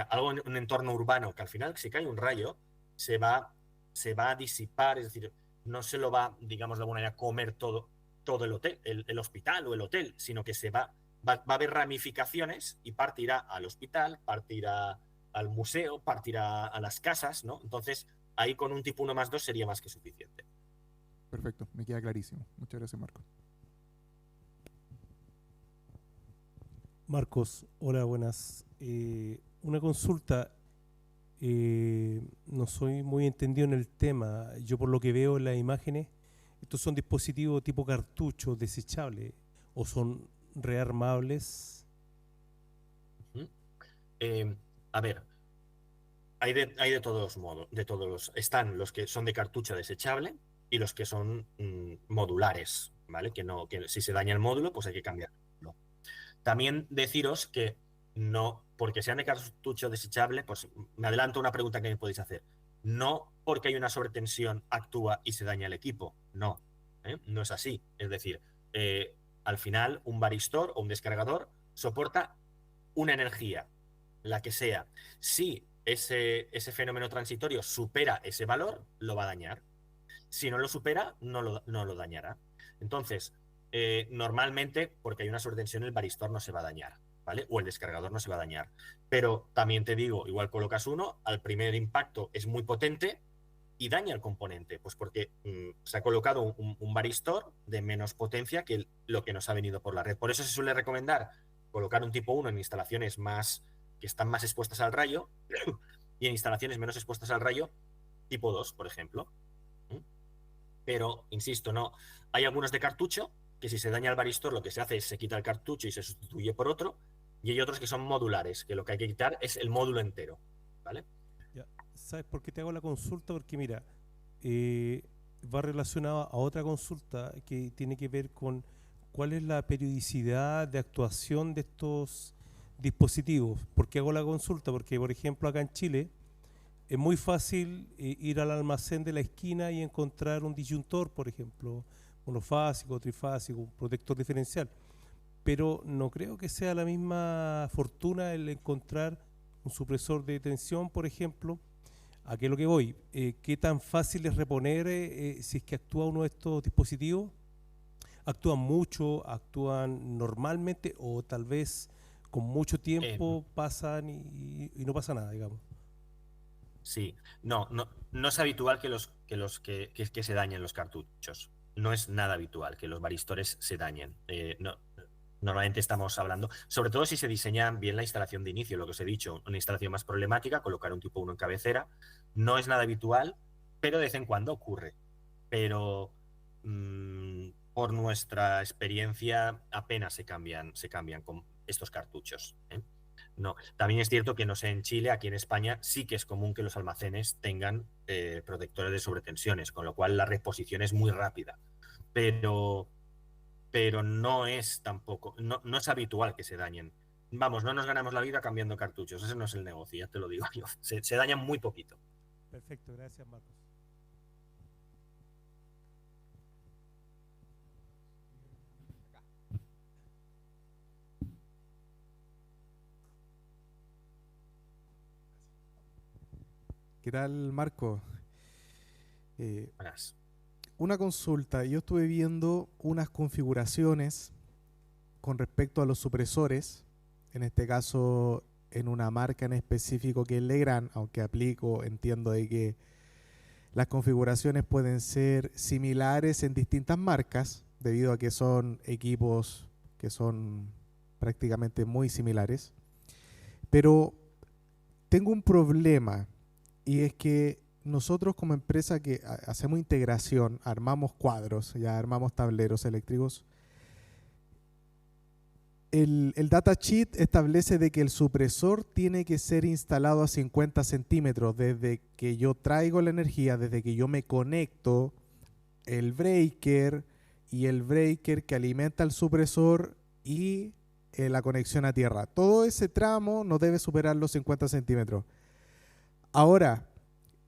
algo en un entorno urbano, que al final si cae un rayo se va a disipar, es decir, no se lo va, digamos de alguna manera, a comer todo el hotel, el hospital o el hotel, sino que va a haber ramificaciones y partirá al hospital, partirá al museo, partirá a las casas, ¿no? Entonces, ahí con un tipo 1 más 2 sería más que suficiente. Perfecto, me queda clarísimo. Muchas gracias, Marco. Marcos, hola, buenas. Una consulta. No soy muy entendido en el tema. Yo por lo que veo en las imágenes, estos son dispositivos tipo cartucho desechables o son rearmables. A ver, hay de todos los modos, están los que son de cartucho desechable y los que son modulares, ¿vale? Que si se daña el módulo, pues hay que cambiarlo. También deciros que no, porque sean de cartucho desechable, pues me adelanto a una pregunta que me podéis hacer. No porque hay una sobretensión actúa y se daña el equipo. No, no es así. Es decir, al final un varistor o un descargador soporta una energía, la que sea. Si ese fenómeno transitorio supera ese valor, lo va a dañar. Si no lo supera, no lo dañará. Entonces, normalmente, porque hay una sobretensión, el varistor no se va a dañar, ¿vale? O el descargador no se va a dañar. Pero también te digo, igual colocas uno, al primer impacto es muy potente y daña el componente, pues porque se ha colocado un varistor de menos potencia que lo que nos ha venido por la red. Por eso se suele recomendar colocar un tipo 1 en instalaciones que están más expuestas al rayo y en instalaciones menos expuestas al rayo, tipo 2, por ejemplo. Pero, insisto, no. Hay algunos de cartucho que si se daña el varistor lo que se hace es se quita el cartucho y se sustituye por otro, y hay otros que son modulares, que lo que hay que quitar es el módulo entero, ¿vale? Ya, ¿sabes por qué te hago la consulta? Porque mira, va relacionado a otra consulta que tiene que ver con cuál es la periodicidad de actuación de estos dispositivos. ¿Por qué hago la consulta? Porque, por ejemplo, acá en Chile es muy fácil ir al almacén de la esquina y encontrar un disyuntor, por ejemplo, monofásico, trifásico, un protector diferencial. Pero no creo que sea la misma fortuna el encontrar un supresor de tensión, por ejemplo. ¿A qué es lo que voy? ¿Qué tan fácil es reponer si es que actúa uno de estos dispositivos? ¿Actúan mucho, actúan normalmente o tal vez con mucho tiempo pasan y no pasa nada, digamos? Sí, no es habitual que se dañen los cartuchos. No es nada habitual que los varistores se dañen. Normalmente estamos hablando, sobre todo si se diseña bien la instalación de inicio, lo que os he dicho, una instalación más problemática, colocar un tipo 1 en cabecera, no es nada habitual, pero de vez en cuando ocurre. Pero por nuestra experiencia apenas se cambian con estos cartuchos, ¿eh? No, también es cierto que no sé, en Chile, aquí en España, sí que es común que los almacenes tengan protectores de sobretensiones, con lo cual la reposición es muy rápida. Pero no es tampoco, no es habitual que se dañen. Vamos, no nos ganamos la vida cambiando cartuchos, ese no es el negocio, ya te lo digo yo. Se dañan muy poquito. Perfecto, gracias, Marcos. ¿Qué tal, Marco? Verás. Una consulta. Yo estuve viendo unas configuraciones con respecto a los supresores, en este caso en una marca en específico que es Legrand, aunque entiendo de que las configuraciones pueden ser similares en distintas marcas, debido a que son equipos que son prácticamente muy similares. Pero tengo un problema, y es que nosotros como empresa que hacemos integración, armamos cuadros, ya armamos tableros eléctricos, el datasheet establece de que el supresor tiene que ser instalado a 50 centímetros desde que yo traigo la energía, desde que yo me conecto, el breaker y el breaker que alimenta el supresor y la conexión a tierra. Todo ese tramo no debe superar los 50 centímetros. Ahora,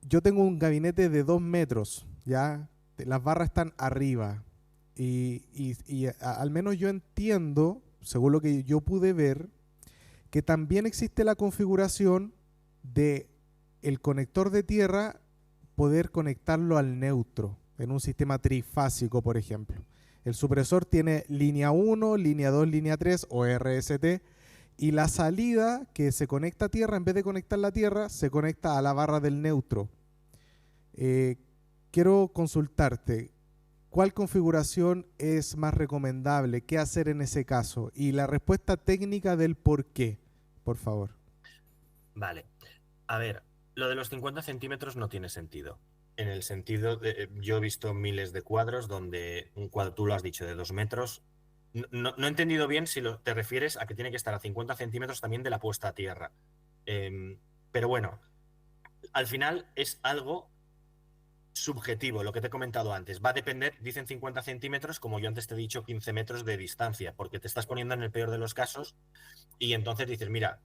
yo tengo un gabinete de 2 metros, ¿ya? Las barras están arriba y al menos yo entiendo, según lo que yo pude ver, que también existe la configuración de el conector de tierra poder conectarlo al neutro en un sistema trifásico, por ejemplo. El supresor tiene línea 1, línea 2, línea 3 o RST, y la salida que se conecta a tierra, en vez de conectar la tierra, se conecta a la barra del neutro. Quiero consultarte, ¿cuál configuración es más recomendable? ¿Qué hacer en ese caso? Y la respuesta técnica del por qué, por favor. Vale. A ver, lo de los 50 centímetros no tiene sentido. En el sentido de, yo he visto miles de cuadros donde un cuadro, tú lo has dicho, de 2 metros. No he entendido bien si te refieres a que tiene que estar a 50 centímetros también de la puesta a tierra. Pero bueno, al final es algo subjetivo, lo que te he comentado antes. Va a depender, dicen 50 centímetros, como yo antes te he dicho, 15 metros de distancia, porque te estás poniendo en el peor de los casos y entonces dices, mira,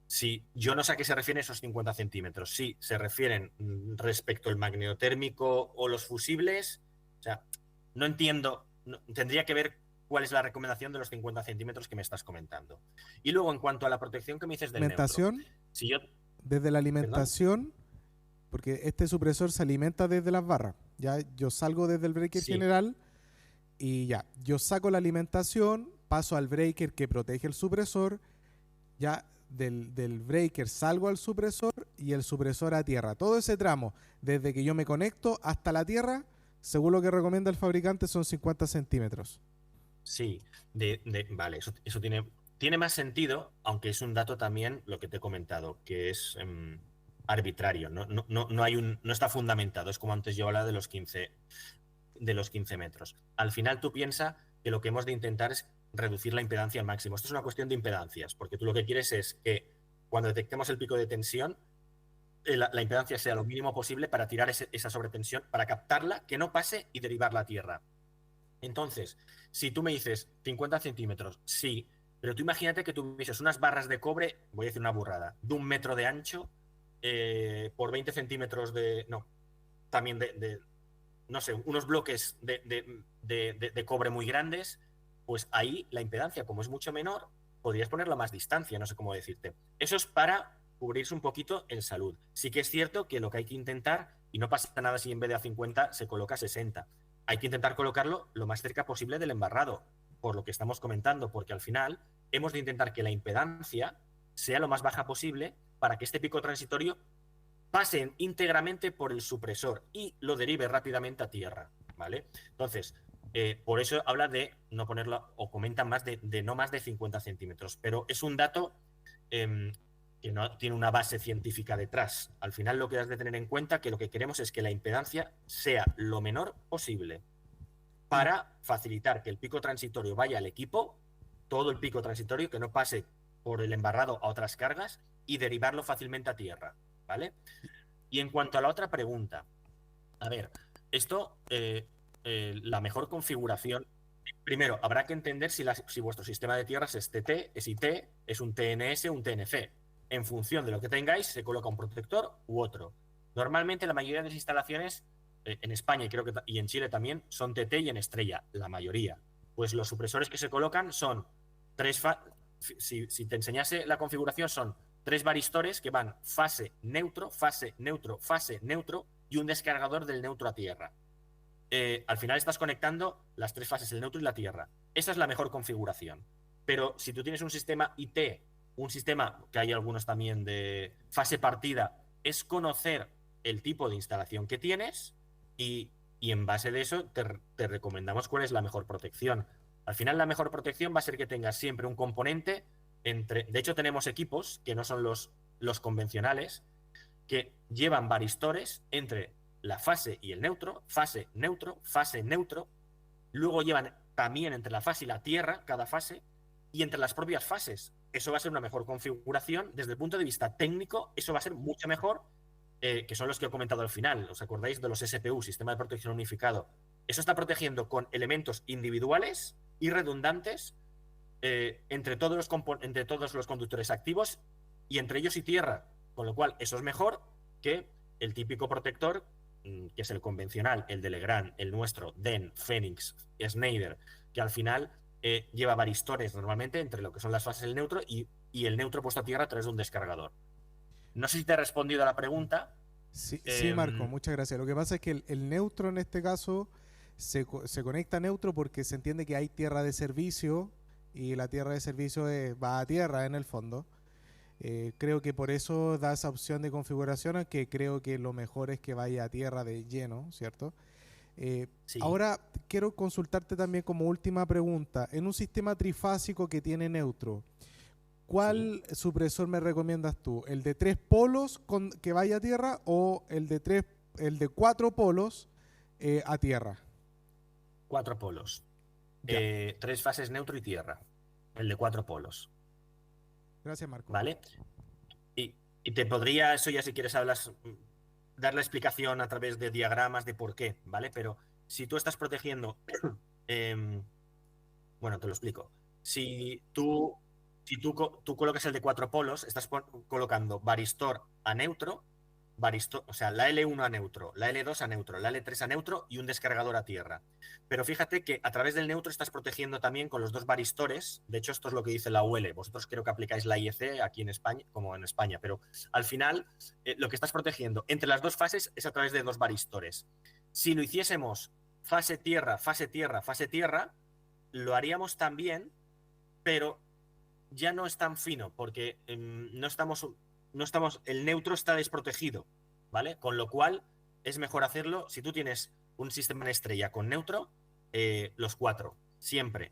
si yo no sé a qué se refieren esos 50 centímetros, si se refieren respecto al magnetotérmico o los fusibles, o sea, no entiendo, tendría que ver cuál es la recomendación de los 50 centímetros que me estás comentando. Y luego, en cuanto a la protección que me dices del neutro, si yo... Desde la alimentación, ¿perdón? Porque este supresor se alimenta desde las barras. Ya yo salgo desde el breaker general y ya, yo saco la alimentación, paso al breaker que protege el supresor, ya del breaker salgo al supresor y el supresor a tierra. Todo ese tramo, desde que yo me conecto hasta la tierra, según lo que recomienda el fabricante, son 50 centímetros. Sí, vale, eso tiene más sentido, aunque es un dato también lo que te he comentado, que es arbitrario, no está fundamentado, es como antes yo hablaba de los 15 metros. Al final tú piensas que lo que hemos de intentar es reducir la impedancia al máximo. Esto es una cuestión de impedancias, porque tú lo que quieres es que cuando detectemos el pico de tensión, la impedancia sea lo mínimo posible para tirar esa sobretensión, para captarla, que no pase y derivarla a tierra. Entonces, si tú me dices 50 centímetros, sí, pero tú imagínate que tuvieses unas barras de cobre, voy a decir una burrada, de 1 metro de ancho por 20 centímetros de... No, también no sé, unos bloques de cobre muy grandes, pues ahí la impedancia, como es mucho menor, podrías ponerla a más distancia, no sé cómo decirte. Eso es para cubrirse un poquito en salud. Sí que es cierto que lo que hay que intentar, y no pasa nada si en vez de a 50 se coloca a 60, hay que intentar colocarlo lo más cerca posible del embarrado, por lo que estamos comentando, porque al final hemos de intentar que la impedancia sea lo más baja posible para que este pico transitorio pase íntegramente por el supresor y lo derive rápidamente a tierra, ¿vale? Entonces, por eso habla de no ponerlo, o comenta más de no más de 50 centímetros, pero es un dato que no tiene una base científica detrás. Al final lo que has de tener en cuenta que lo que queremos es que la impedancia sea lo menor posible para facilitar que el pico transitorio vaya al equipo, todo el pico transitorio, que no pase por el embarrado a otras cargas y derivarlo fácilmente a tierra, ¿vale? Y en cuanto a la otra pregunta, a ver, esto, la mejor configuración, primero, habrá que entender si vuestro sistema de tierras es TT, es IT, es un TNS, un TNC. En función de lo que tengáis, se coloca un protector u otro. Normalmente la mayoría de las instalaciones en España y creo que y en Chile también son TT y en estrella, la mayoría. Pues los supresores que se colocan son si te enseñase la configuración, son 3 varistores que van fase neutro, fase neutro, fase neutro y un descargador del neutro a tierra. Al final estás conectando las 3 fases, el neutro y la tierra. Esa es la mejor configuración. Pero si tú tienes un sistema IT, un sistema que hay algunos también de fase partida, es conocer el tipo de instalación que tienes y en base de eso te recomendamos cuál es la mejor protección. Al final la mejor protección va a ser que tengas siempre un componente entre... De hecho tenemos equipos que no son los convencionales, que llevan varistores entre la fase y el neutro, fase, neutro, fase, neutro. Luego llevan también entre la fase y la tierra, cada fase, y entre las propias fases. Eso va a ser una mejor configuración. Desde el punto de vista técnico, eso va a ser mucho mejor, que son los que he comentado al final. ¿Os acordáis de los SPU, Sistema de Protección Unificado? Eso está protegiendo con elementos individuales y redundantes entre todos los conductores activos y entre ellos y tierra. Con lo cual, eso es mejor que el típico protector, que es el convencional, el de Legrand, el nuestro, DEN, Phoenix, Schneider, que al final lleva varistores normalmente entre lo que son las fases del neutro y el neutro puesto a tierra a través de un descargador. No sé si te he respondido a la pregunta. Sí, Marco, muchas gracias. Lo que pasa es que el neutro en este caso se conecta a neutro porque se entiende que hay tierra de servicio y la tierra de servicio va a tierra en el fondo. Creo que por eso da esa opción de configuración, aunque creo que lo mejor es que vaya a tierra de lleno, ¿cierto? Sí. Ahora quiero consultarte también como última pregunta. En un sistema trifásico que tiene neutro, ¿cuál supresor me recomiendas tú? ¿El de 3 polos que vaya a tierra o el de 4 polos a tierra? 4 polos. 3 fases neutro y tierra. El de 4 polos. Gracias, Marco. ¿Vale? Y te podría, eso ya si quieres dar la explicación a través de diagramas de por qué, ¿vale? Pero si tú estás protegiendo... bueno, te lo explico. Si tú colocas el de 4 polos, estás colocando varistor a neutro, o sea, la L1 a neutro, la L2 a neutro, la L3 a neutro y un descargador a tierra. Pero fíjate que a través del neutro estás protegiendo también con los 2 varistores. De hecho, esto es lo que dice la UL. Vosotros creo que aplicáis la IEC aquí en España, como en España, pero al final lo que estás protegiendo entre las 2 fases es a través de 2 varistores. Si lo hiciésemos fase tierra, fase tierra, fase tierra, lo haríamos también, pero ya no es tan fino porque el neutro está desprotegido, ¿vale? Con lo cual es mejor hacerlo, si tú tienes un sistema en estrella con neutro, los 4, siempre.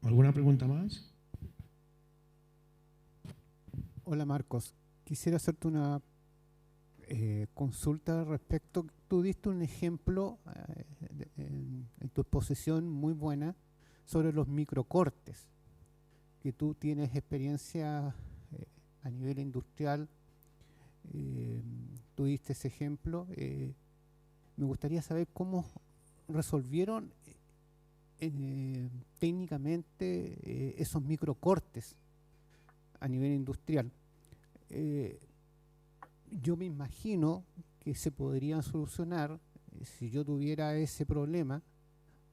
¿Alguna pregunta más? Hola Marcos, quisiera hacerte una consulta respecto. Tú diste un ejemplo en tu exposición muy buena sobre los microcortes, porque tú tienes experiencia a nivel industrial, tú diste ese ejemplo, me gustaría saber cómo resolvieron técnicamente esos microcortes a nivel industrial. Yo me imagino que se podrían solucionar, si yo tuviera ese problema,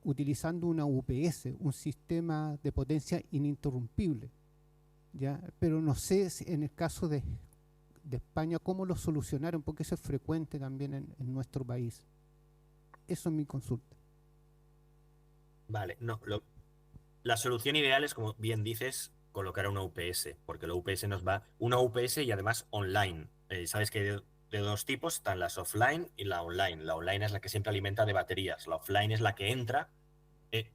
utilizando una UPS, un sistema de potencia ininterrumpible, ¿ya? Pero no sé si en el caso de España cómo lo solucionaron, porque eso es frecuente también en nuestro país. Eso es mi consulta. Vale, no, la solución ideal es, como bien dices, colocar una UPS, porque la UPS nos va, una UPS y además online. Sabes que de dos tipos están las offline y la online. La online es la que siempre alimenta de baterías, la offline es la que entra.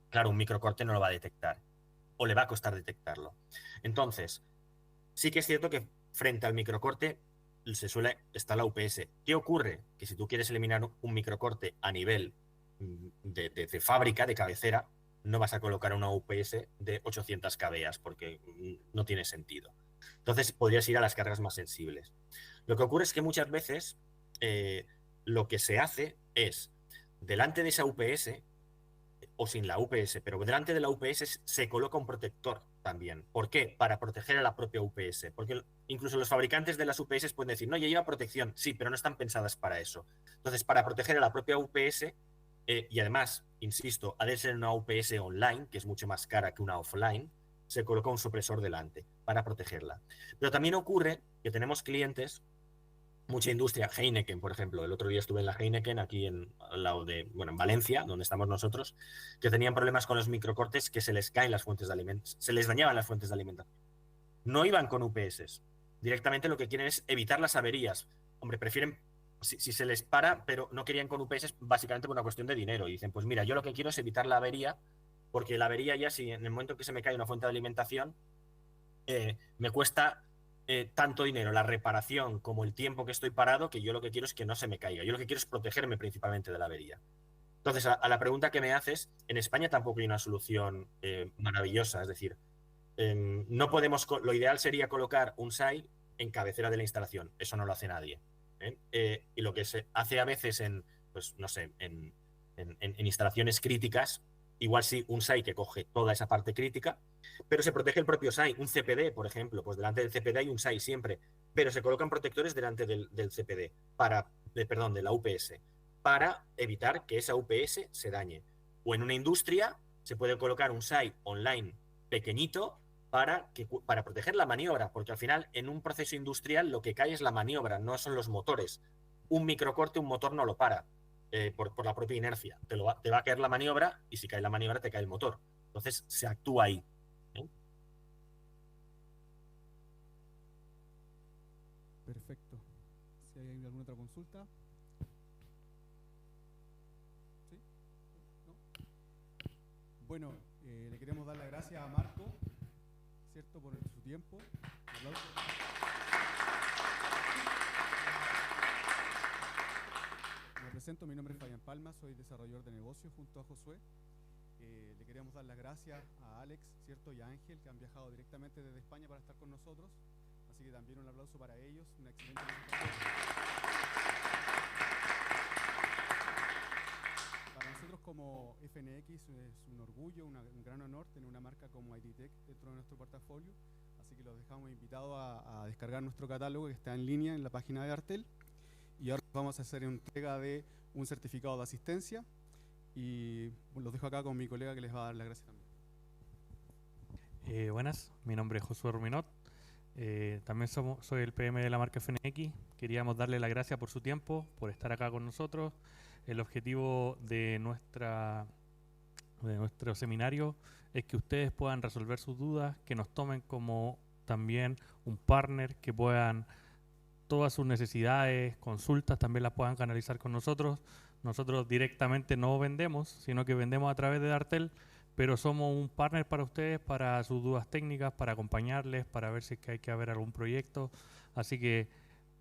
Claro, un microcorte no lo va a detectar, o le va a costar detectarlo. Entonces, sí que es cierto que frente al microcorte está la UPS. ¿Qué ocurre? Que si tú quieres eliminar un microcorte a nivel de fábrica, de cabecera, no vas a colocar una UPS de 800 kVA porque no tiene sentido. Entonces podrías ir a las cargas más sensibles. Lo que ocurre es que muchas veces lo que se hace es, delante de esa UPS, o sin la UPS, pero delante de la UPS se coloca un protector también. ¿Por qué? Para proteger a la propia UPS. Porque incluso los fabricantes de las UPS pueden decir, no, ya lleva protección. Sí, pero no están pensadas para eso. Entonces, para proteger a la propia UPS, y además, insisto, ha de ser una UPS online, que es mucho más cara que una offline, se coloca un supresor delante para protegerla. Pero también ocurre que tenemos clientes, mucha industria, Heineken, por ejemplo. El otro día estuve en la Heineken, aquí al lado en Valencia, donde estamos nosotros, que tenían problemas con los microcortes, que se les caen las fuentes de alimentación, se les dañaban las fuentes de alimentación. No iban con UPS. Directamente lo que quieren es evitar las averías. Hombre, prefieren, si se les para, pero no querían con UPS básicamente por una cuestión de dinero. Y dicen, pues mira, yo lo que quiero es evitar la avería, porque la avería ya, si en el momento que se me cae una fuente de alimentación, me cuesta tanto dinero la reparación como el tiempo que estoy parado, que yo lo que quiero es que no se me caiga. Yo lo que quiero es protegerme principalmente de la avería. Entonces, a la pregunta que me haces, en España tampoco hay una solución maravillosa. Es decir, no podemos, lo ideal sería colocar un SAI en cabecera de la instalación. Eso no lo hace nadie. Y lo que se hace a veces pues, no sé, en instalaciones críticas, igual sí un SAI que coge toda esa parte crítica, pero se protege el propio SAI. Un CPD, por ejemplo, pues delante del CPD hay un SAI siempre, pero se colocan protectores delante del CPD, de la UPS, para evitar que esa UPS se dañe. O en una industria se puede colocar un SAI online pequeñito para proteger la maniobra, porque al final en un proceso industrial lo que cae es la maniobra, no son los motores. Un microcorte, un motor no lo para. Por la propia inercia. Te va a caer la maniobra y si cae la maniobra te cae el motor. Entonces se actúa ahí. Perfecto. Si hay alguna otra consulta. ¿Sí? ¿No? Bueno, le queremos dar las gracias a Marco, ¿cierto?, por su tiempo. Un aplauso. Me presento, mi nombre es Fabián Palma, soy desarrollador de negocios junto a Josué. Le queríamos dar las gracias a Alex, ¿cierto?, y a Ángel, que han viajado directamente desde España para estar con nosotros. Así que también un aplauso para ellos, una excelente presentación. Para nosotros como FNX es un orgullo, un gran honor tener una marca como IDTech dentro de nuestro portafolio. Así que los dejamos invitados a descargar nuestro catálogo que está en línea en la página de Artel. Y ahora vamos a hacer entrega de un certificado de asistencia y los dejo acá con mi colega que les va a dar las gracias también. Buenas, mi nombre es Josué Ruminot, también soy el PM de la marca FNX. Queríamos darle las gracias por su tiempo, por estar acá con nosotros. El objetivo de nuestro seminario es que ustedes puedan resolver sus dudas, que nos tomen como también un partner, que puedan todas sus necesidades, consultas, también las puedan canalizar con nosotros. Nosotros directamente no vendemos, sino que vendemos a través de Dartel, pero somos un partner para ustedes, para sus dudas técnicas, para acompañarles, para ver si es que hay que haber algún proyecto. Así que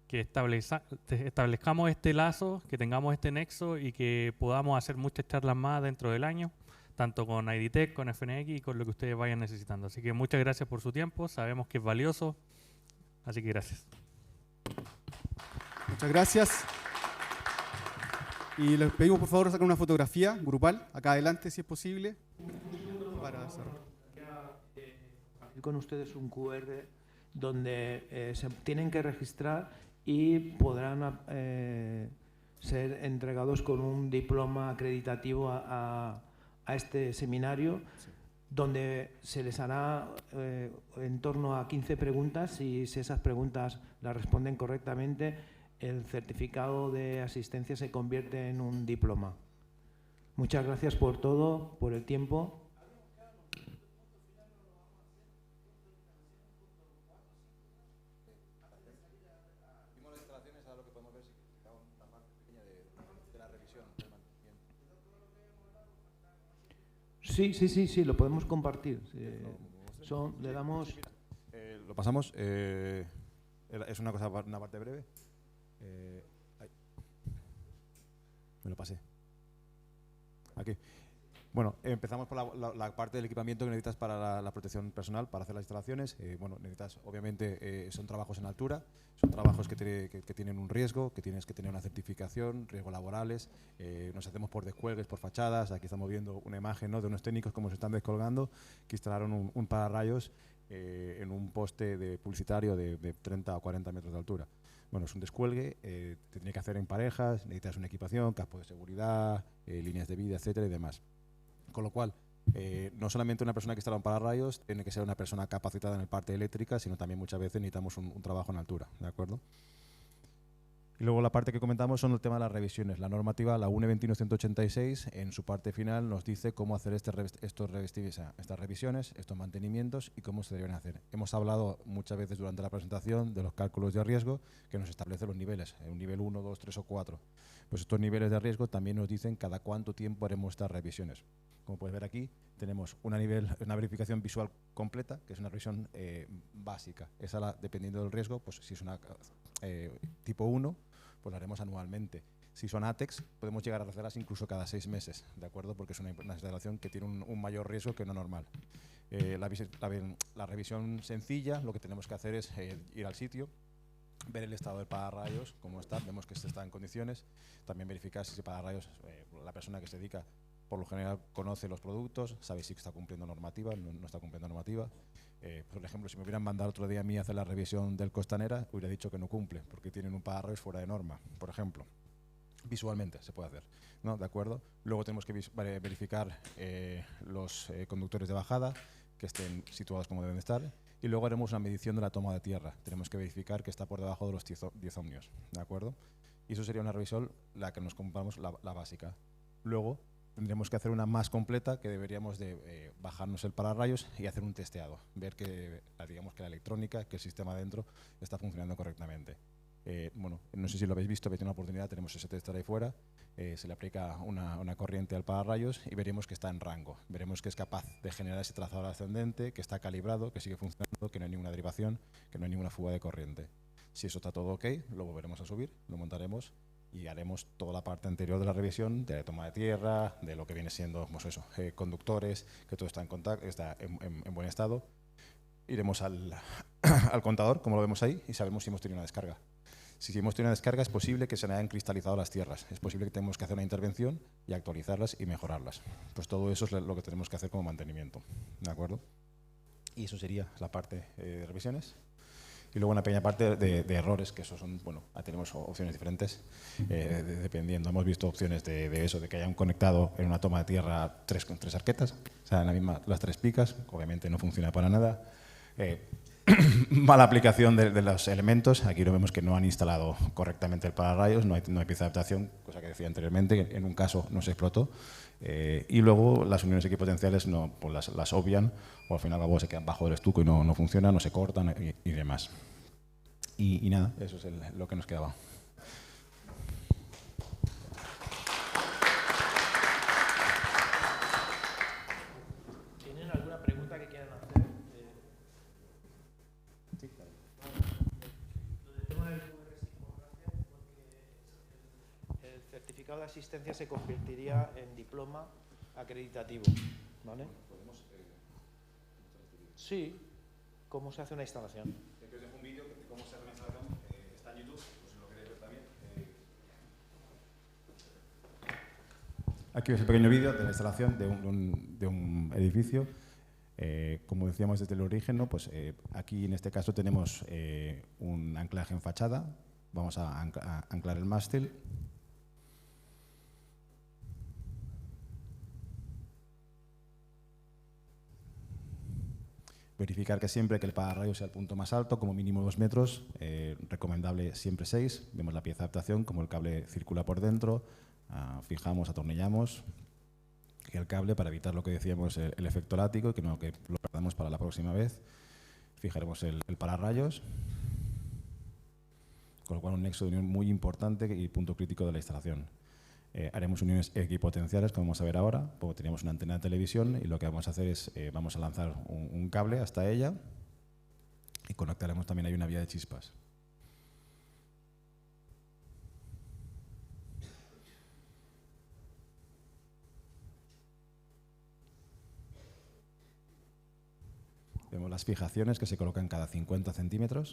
establezcamos este lazo, que tengamos este nexo y que podamos hacer muchas charlas más dentro del año. tanto con IDTech, con FNX y con lo que ustedes vayan necesitando. Así que muchas gracias por su tiempo, sabemos que es valioso, así que gracias. Muchas gracias. Y les pedimos por favor sacar una fotografía grupal, acá adelante si es posible, para cerrar. Con ustedes un QR donde se tienen que registrar y podrán ser entregados con un diploma acreditativo a este seminario, donde se les hará en torno a 15 preguntas y si esas preguntas las responden correctamente, el certificado de asistencia se convierte en un diploma. Muchas gracias por todo, por el tiempo. Sí, lo podemos compartir. Le damos... Lo pasamos. Es una parte breve. Me lo pasé. Aquí. Bueno, empezamos por la parte del equipamiento que necesitas para la protección personal, para hacer las instalaciones. Bueno, necesitas, obviamente, son trabajos en altura, son trabajos que tienen un riesgo, que tienes que tener una certificación, riesgos laborales. Nos hacemos por descuelgues, por fachadas. Aquí estamos viendo una imagen, ¿no?, de unos técnicos cómo se están descolgando, que instalaron un pararrayos en un poste publicitario de 30 o 40 metros de altura. Bueno, es un descuelgue, te tiene que hacer en parejas, necesitas una equipación, casco de seguridad, líneas de vida, etcétera y demás. Con lo cual, no solamente una persona que instala un pararrayos tiene que ser una persona capacitada en el parte eléctrica, sino también muchas veces necesitamos un trabajo en altura, ¿de acuerdo? Y luego la parte que comentamos son el tema de las revisiones. La normativa, la UNE 21186, en su parte final nos dice cómo hacer estas revisiones, estos mantenimientos y cómo se deben hacer. Hemos hablado muchas veces durante la presentación de los cálculos de riesgo que nos establecen los niveles, un nivel 1, 2, 3 o 4. Pues estos niveles de riesgo también nos dicen cada cuánto tiempo haremos estas revisiones. Como puedes ver aquí, tenemos una verificación visual completa, que es una revisión básica. Esa, dependiendo del riesgo, pues si es una tipo 1, pues la haremos anualmente. Si son ATEX, podemos llegar a hacerlas incluso cada 6 meses, ¿de acuerdo? Porque es una instalación que tiene un mayor riesgo que no normal. La revisión sencilla, lo que tenemos que hacer es ir al sitio, ver el estado del pararrayos, cómo está, vemos que está en condiciones, también verificar si ese pararrayos, la persona que se dedica, por lo general conoce los productos, sabe si está cumpliendo normativa, no está cumpliendo normativa. Por ejemplo, si me hubieran mandado otro día a mí a hacer la revisión del Costanera, hubiera dicho que no cumple, porque tienen un pararrayos fuera de norma, por ejemplo. Visualmente se puede hacer, ¿no? ¿De acuerdo? Luego tenemos que verificar los conductores de bajada, que estén situados como deben estar, y luego haremos una medición de la toma de tierra. Tenemos que verificar que está por debajo de los 10 ohmios, ¿de acuerdo? Y eso sería una revisión, la que nos compramos, la básica. Luego tendremos que hacer una más completa, que deberíamos de bajarnos el pararrayos y hacer un testeado, ver que, digamos, que la electrónica, que el sistema dentro está funcionando correctamente. Bueno, no sé si lo habéis visto, habéis tenido una oportunidad, tenemos ese tester ahí fuera, se le aplica una corriente al pararrayos y veremos que está en rango, veremos que es capaz de generar ese trazador ascendente, que está calibrado, que sigue funcionando, que no hay ninguna derivación, que no hay ninguna fuga de corriente. Si eso está todo ok, lo volveremos a subir, lo montaremos y haremos toda la parte anterior de la revisión, de la toma de tierra, de lo que viene siendo, pues eso, conductores, que todo está en contacto, está en buen estado. Iremos al contador, como lo vemos ahí, y sabemos si hemos tenido una descarga. Si hemos tenido una descarga, es posible que se hayan cristalizado las tierras, es posible que tengamos que hacer una intervención y actualizarlas y mejorarlas. Pues todo eso es lo que tenemos que hacer como mantenimiento, ¿de acuerdo? Y eso sería la parte de revisiones. Y luego una pequeña parte de errores, que eso son, bueno, tenemos opciones diferentes, dependiendo. Hemos visto opciones de eso, de que hayan conectado en una toma de tierra tres arquetas, o sea, en la misma, las 3 picas, obviamente no funciona para nada. Mala aplicación de los elementos, aquí lo vemos que no han instalado correctamente el pararrayos, no hay pieza de adaptación, cosa que decía anteriormente, que en un caso no se explotó. Y luego las uniones equipotenciales no, pues las obvian, o al final se quedan bajo del estuco y no funcionan, no se cortan y demás. Y nada, eso es lo que nos quedaba. ¿Tienen alguna pregunta que quieran hacer? Sí, claro. Lo del tema del QR es importante porque el certificado de asistencia se convertiría en diploma acreditativo, ¿vale? Sí, ¿cómo se hace una instalación? Os dejo un vídeo de cómo se hace una instalación, está en YouTube, pues si lo queréis ver también. Aquí ves el pequeño vídeo de la instalación de un edificio. Como decíamos desde el origen, ¿no? Pues aquí en este caso tenemos un anclaje en fachada. Vamos a anclar el mástil. Verificar que siempre que el pararrayos sea el punto más alto, como mínimo 2 metros, recomendable siempre 6. Vemos la pieza de adaptación, como el cable circula por dentro, fijamos, atornillamos el cable para evitar lo que decíamos, el efecto látigo, que no que lo perdamos para la próxima vez. Fijaremos el pararrayos, con lo cual un nexo de unión muy importante y punto crítico de la instalación. Haremos uniones equipotenciales, como vamos a ver ahora, porque tenemos una antena de televisión y lo que vamos a hacer es, vamos a lanzar un cable hasta ella y conectaremos también ahí una vía de chispas. Vemos las fijaciones que se colocan cada 50 centímetros.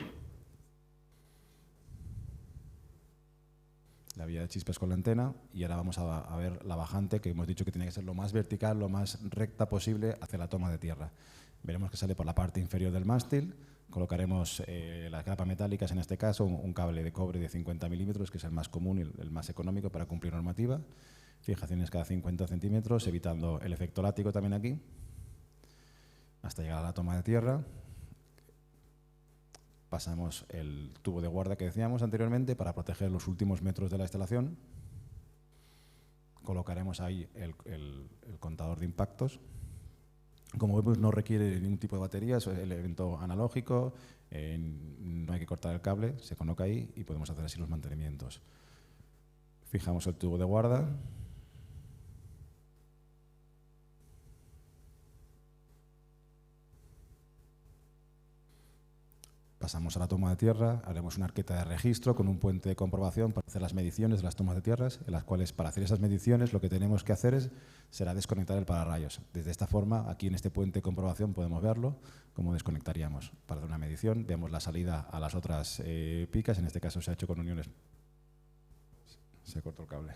La vía de chispas con la antena y ahora vamos a ver la bajante, que hemos dicho que tiene que ser lo más vertical, lo más recta posible hacia la toma de tierra. Veremos que sale por la parte inferior del mástil, colocaremos las capas metálicas, en este caso un cable de cobre de 50 milímetros, que es el más común y el más económico para cumplir normativa. Fijaciones cada 50 centímetros, evitando el efecto látigo también aquí, hasta llegar a la toma de tierra. Pasamos el tubo de guarda que decíamos anteriormente para proteger los últimos metros de la instalación. Colocaremos ahí el contador de impactos. Como vemos, no requiere ningún tipo de batería, es el elemento analógico, no hay que cortar el cable, se coloca ahí y podemos hacer así los mantenimientos. Fijamos el tubo de guarda. Pasamos a la toma de tierra, haremos una arqueta de registro con un puente de comprobación para hacer las mediciones de las tomas de tierras, en las cuales para hacer esas mediciones lo que tenemos que hacer será desconectar el pararrayos. Desde esta forma, aquí en este puente de comprobación podemos verlo, cómo desconectaríamos. Para hacer una medición, vemos la salida a las otras picas, en este caso se ha hecho con uniones. Se cortó el cable.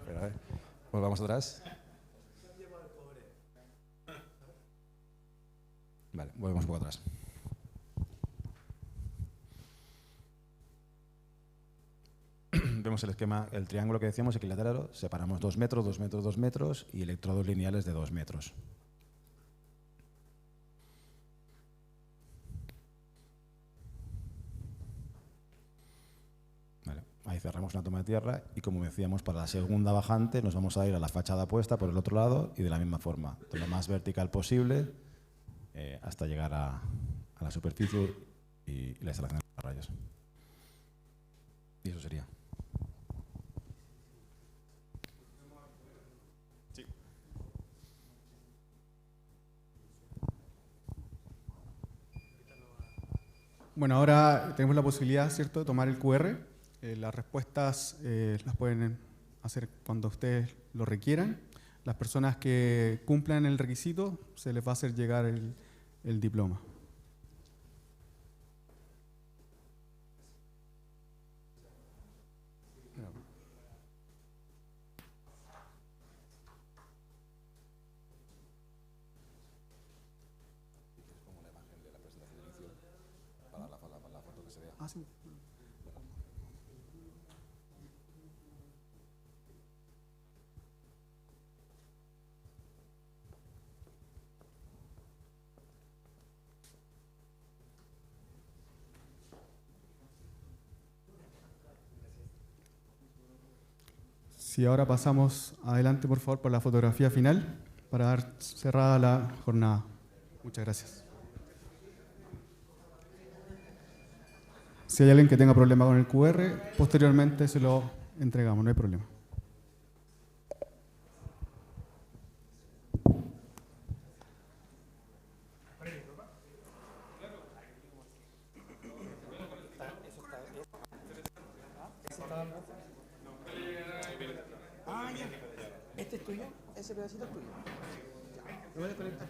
Pero, a ver, volvamos atrás. Vale, volvemos un poco atrás. Vemos el esquema, el triángulo que decíamos, equilátero, separamos 2 metros, 2 metros, 2 metros y electrodos lineales de 2 metros. Vale, ahí cerramos una toma de tierra y, como decíamos, para la segunda bajante nos vamos a ir a la fachada puesta por el otro lado y de la misma forma, de lo más vertical posible, hasta llegar a la superficie y la instalación de los rayos. Y eso sería. Sí. Bueno, ahora tenemos la posibilidad, ¿cierto?, de tomar el QR. Las respuestas las pueden hacer cuando ustedes lo requieran. Las personas que cumplan el requisito se les va a hacer llegar el diploma. Ah, sí. Si ahora pasamos adelante, por favor, por la fotografía final para dar cerrada la jornada. Muchas gracias. Si hay alguien que tenga problema con el QR, posteriormente se lo entregamos, no hay problema. es tuyo? ¿Ese pedacito es tuyo? ¿Lo voy a conectar?